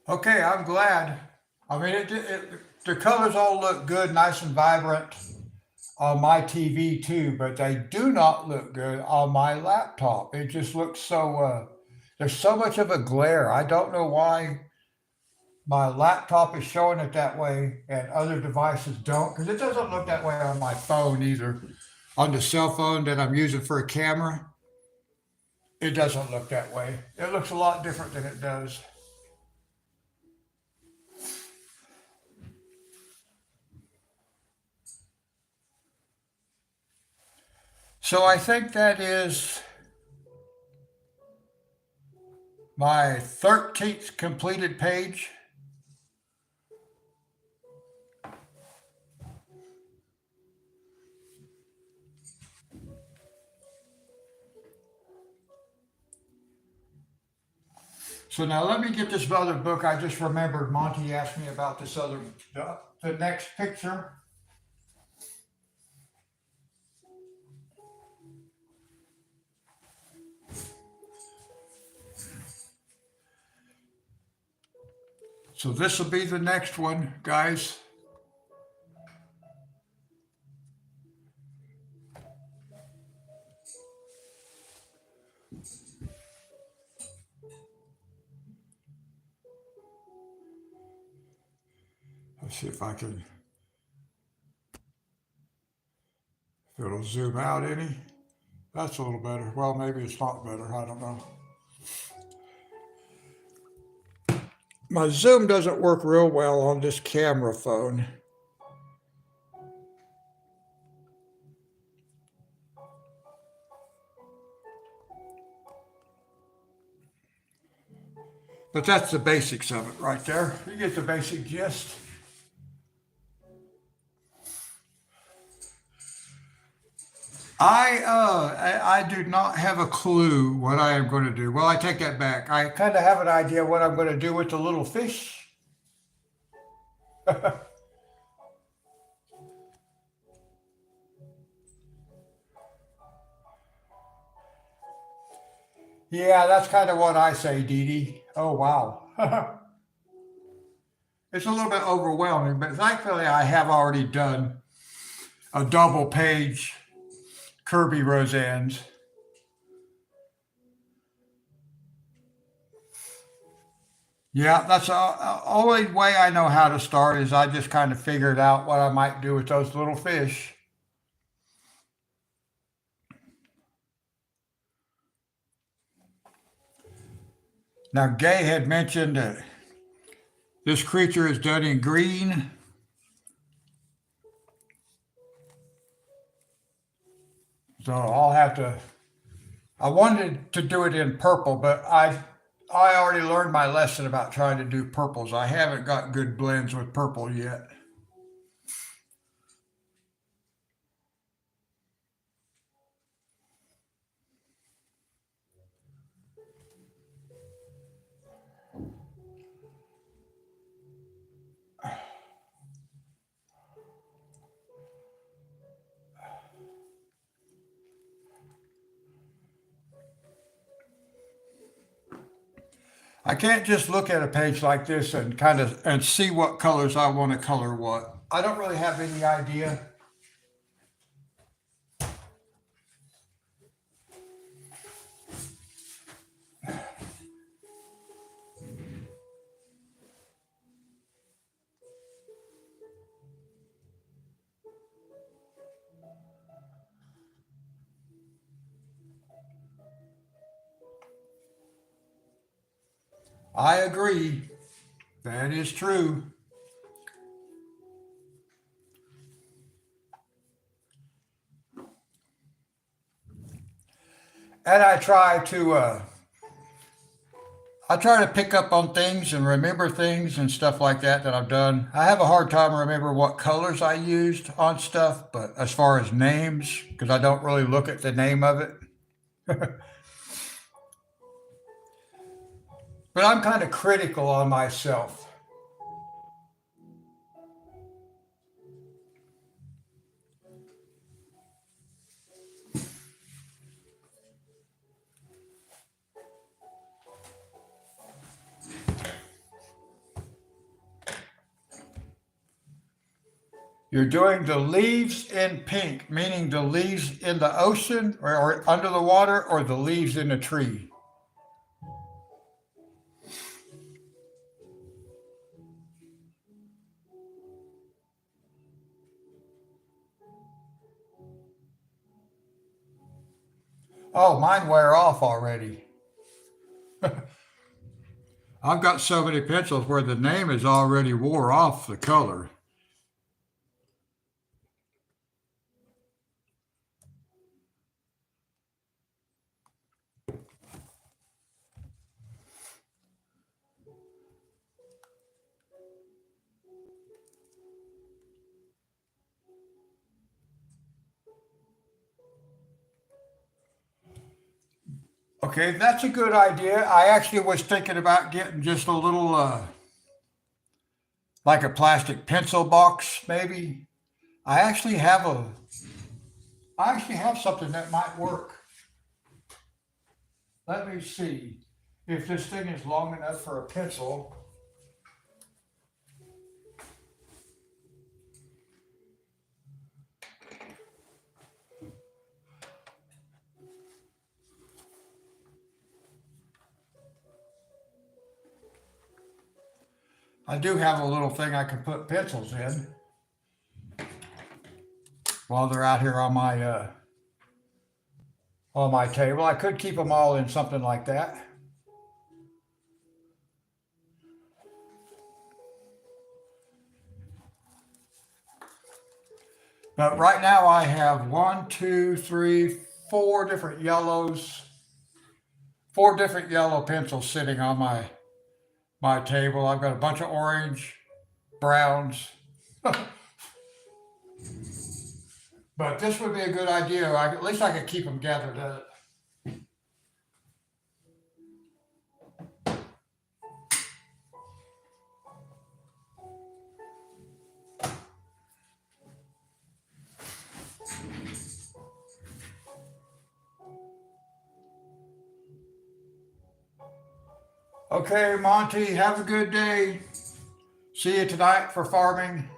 Okay, I'm glad. I mean, the colors all look good, nice and vibrant on my TV too, but they do not look good on my laptop. It just looks so, there's so much of a glare. I don't know why my laptop is showing it that way and other devices don't, because it doesn't look that way on my phone either. On the cell phone that I'm using for a camera, it doesn't look that way. It looks a lot different than it does. So I think that is my 13th completed page. So now let me get this other book. I just remembered Monty asked me about this other, the next picture. So this will be the next one, guys. Let's see if I can, if it'll zoom out any. That's a little better. Well, maybe it's not better. I don't know. My zoom doesn't work real well on this camera phone. But that's the basics of it right there. You get the basic gist. I do not have a clue what I am going to do. Well, I take that back. I kind of have an idea what I'm going to do with the little fish. Yeah, that's kind of what I say, Dee Dee. Oh, wow. It's a little bit overwhelming, but thankfully I have already done a double page Kirby Roseanne's. Yeah, that's the only way I know how to start is I just kind of figured out what I might do with those little fish. Now, Gay had mentioned that this creature is done in green. So I'll have to, I wanted to do it in purple, but I already learned my lesson about trying to do purples. I haven't got good blends with purple yet. I can't just look at a page like this and kind of and see what colors I want to color what. I don't really have any idea. I agree. That is true. And I try to pick up on things and remember things and stuff like that that I've done. I have a hard time remember what colors I used on stuff, but as far as names, because I don't really look at the name of it. But I'm kind of critical on myself. You're doing the leaves in pink, meaning the leaves in the ocean or under the water or the leaves in the tree. Oh, mine wear off already. I've got so many pencils where the name is already wore off the color. Okay, that's a good idea. I actually was thinking about getting just a little, like a plastic pencil box, maybe. I actually have a, I actually have something that might work. Let me see if this thing is long enough for a pencil. I do have a little thing I can put pencils in while they're out here on my table. I could keep them all in something like that. But right now I have 4 different yellow pencils sitting on my table. I've got a bunch of orange, browns. But this would be a good idea. At least I could keep them gathered up. Okay, Monty, have a good day. See you tonight for farming.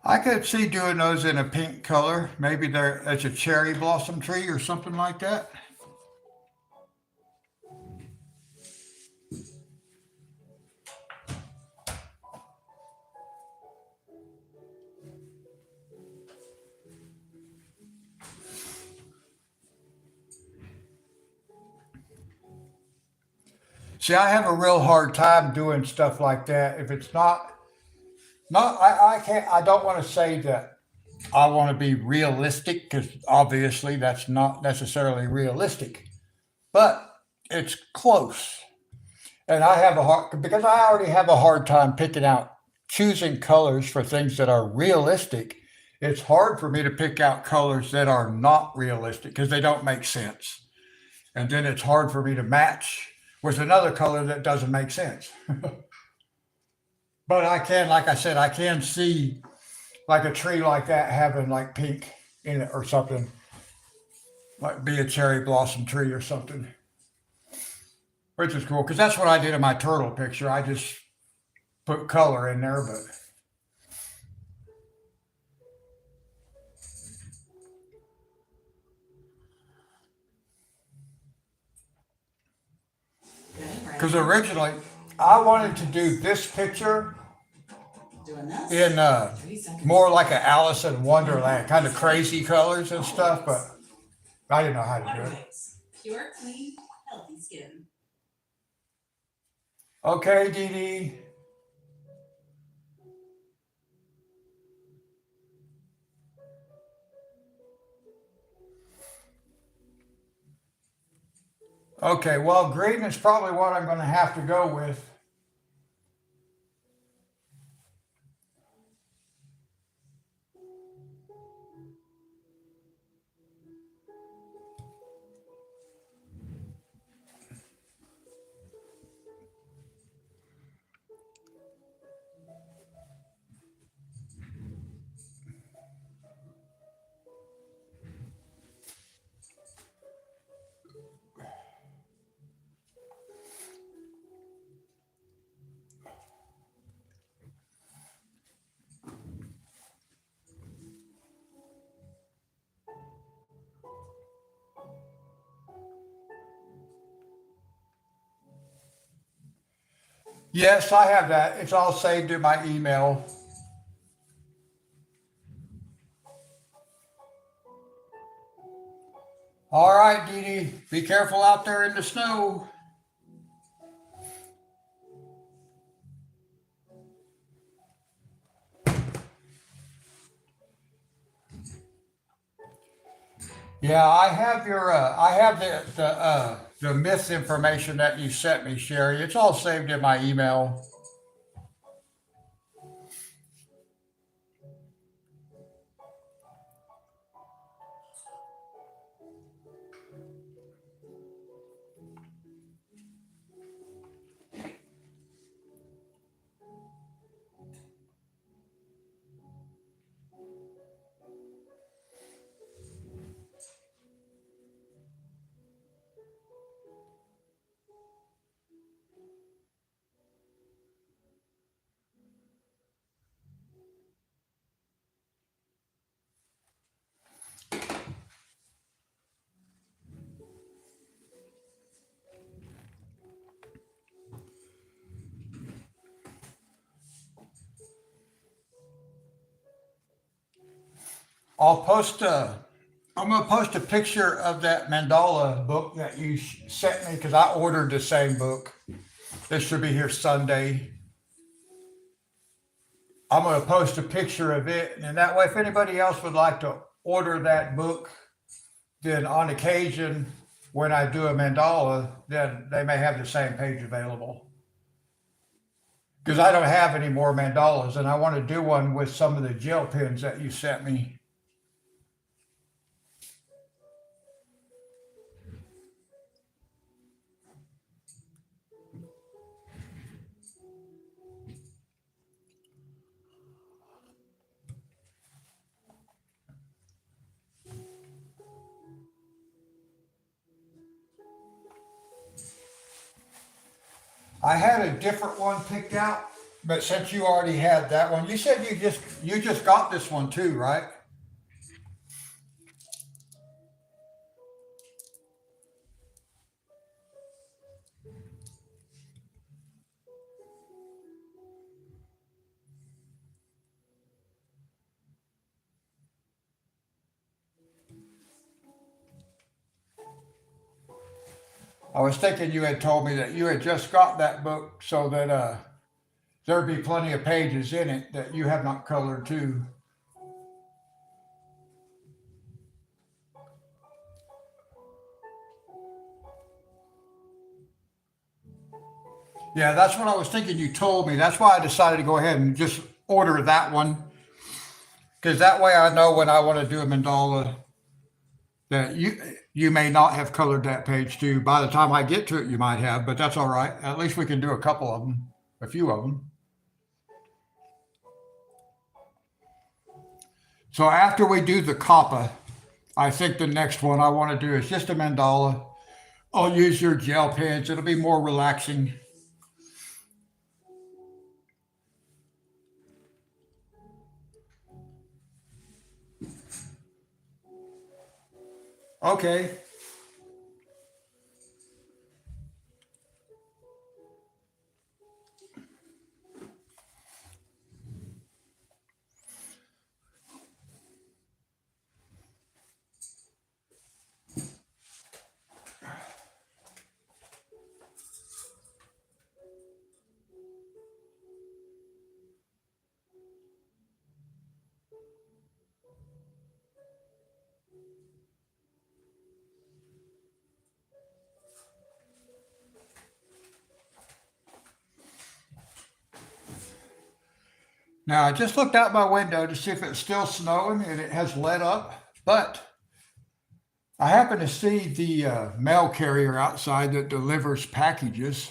I could see doing those in a pink color. Maybe it's a cherry blossom tree or something like that. See, I have a real hard time doing stuff like that. If it's I can't, I don't want to say that I want to be realistic because obviously that's not necessarily realistic, but it's close. And I have a hard, because I already have a hard time picking out, choosing colors for things that are realistic. It's hard for me to pick out colors that are not realistic because they don't make sense. And then it's hard for me to match with another color that doesn't make sense. But I can, like I said, I can see like a tree like that having like pink in it or something, like be a cherry blossom tree or something, which is cool because that's what I did in my turtle picture. I just put color in there, but because originally I wanted to do this picture Doing this? in 3 seconds. more like a Alice in Wonderland, kind of crazy colors and stuff, but I didn't know how to do it. Waterways. Pure, clean, healthy skin. Okay, Dee Dee. Okay, well, green is probably what I'm going to have to go with. Yes, I have that. It's all saved in my email. All right, Dee Dee, be careful out there in the snow. Yeah, I have the myth information that you sent me, Sherry. It's all saved in my email. I'll post I'm gonna post a picture of that mandala book that you sent me because I ordered the same book. This should be here Sunday. I'm gonna post a picture of it, and that way, if anybody else would like to order that book, then on occasion, when I do a mandala, then they may have the same page available. Because I don't have any more mandalas, and I want to do one with some of the gel pens that you sent me. I had a different one picked out, but since you already had that one, you said you just got this one too, right? I was thinking you had told me that you had just got that book so that there'd be plenty of pages in it that you have not colored too. Yeah, that's what I was thinking you told me. That's why I decided to go ahead and just order that one. Because that way I know when I want to do a mandala that you may not have colored that page too. By the time I get to it, you might have, but that's all right. At least we can do a couple of them, a few of them. So after we do the kappa, I think the next one I want to do is just a mandala. I'll use your gel pens. It'll be more relaxing. Okay. Now, I just looked out my window to see if it's still snowing, and it has let up, but I happen to see the mail carrier outside that delivers packages.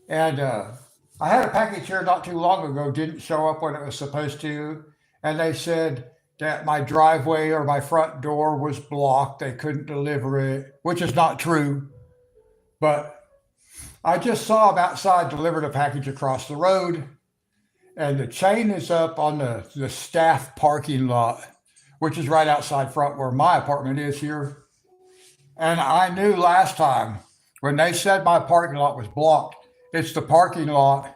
And I had a package here not too long ago, didn't show up when it was supposed to. And they said that my driveway or my front door was blocked. They couldn't deliver it, which is not true. But I just saw them outside delivered a package across the road. And the chain is up on the staff parking lot, which is right outside front where my apartment is here. And I knew last time when they said my parking lot was blocked, it's the parking lot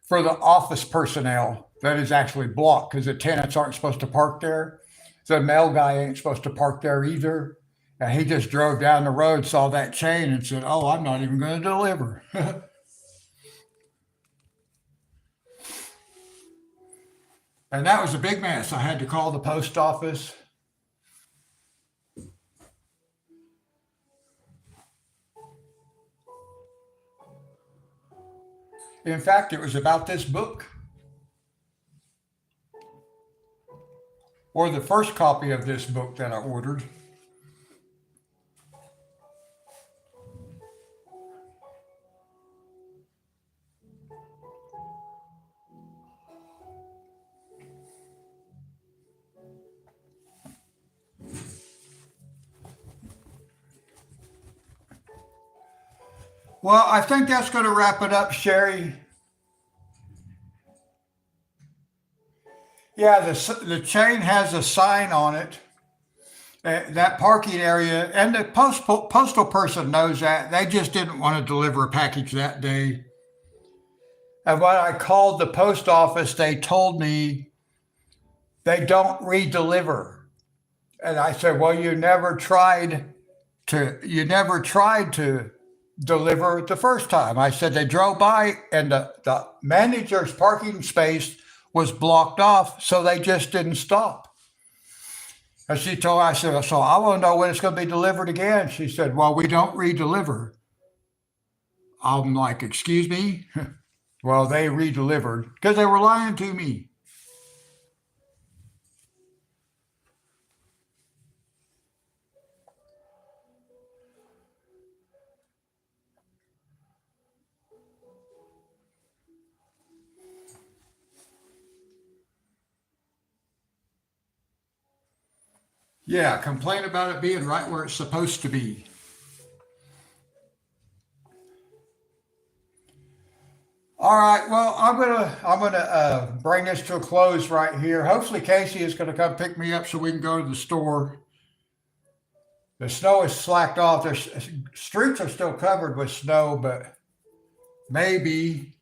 for the office personnel that is actually blocked because the tenants aren't supposed to park there. The mail guy ain't supposed to park there either. And he just drove down the road, saw that chain and said, "Oh, I'm not even going to deliver." And that was a big mess. I had to call the post office. In fact, it was about this book, or the first copy of this book that I ordered. Well, I think that's going to wrap it up, Sherry. Yeah, the chain has a sign on it, that parking area, and the postal person knows that. They just didn't want to deliver a package that day. And when I called the post office, they told me they don't re-deliver. And I said, well, you never tried to deliver the first time. I said they drove by and the manager's parking space was blocked off, so they just didn't stop. And I said, so I want to know when it's going to be delivered again. She said, well, we don't re-deliver. I'm like, excuse me? Well, they re-delivered because they were lying to me. Yeah, complain about it being right where it's supposed to be. All right, well, I'm gonna bring this to a close right here. Hopefully, Casey is gonna come pick me up so we can go to the store. The snow is slacked off. The streets are still covered with snow, but maybe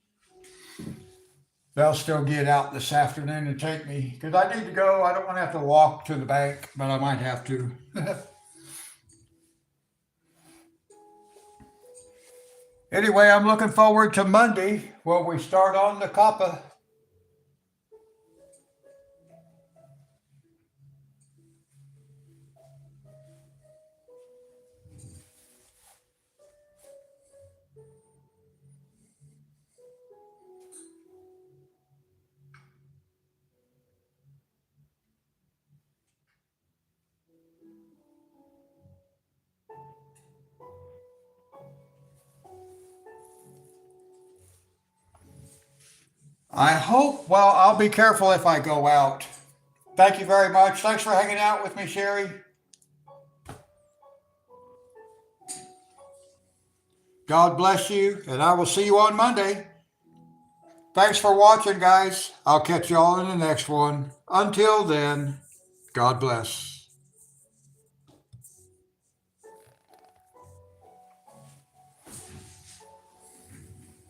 they'll still get out this afternoon and take me because I need to go. I don't want to have to walk to the bank, but I might have to. Anyway, I'm looking forward to Monday where we start on the COPPA. I hope, well, I'll be careful if I go out. Thank you very much. Thanks for hanging out with me, Sherry. God bless you, and I will see you on Monday. Thanks for watching, guys. I'll catch you all in the next one. Until then, God bless.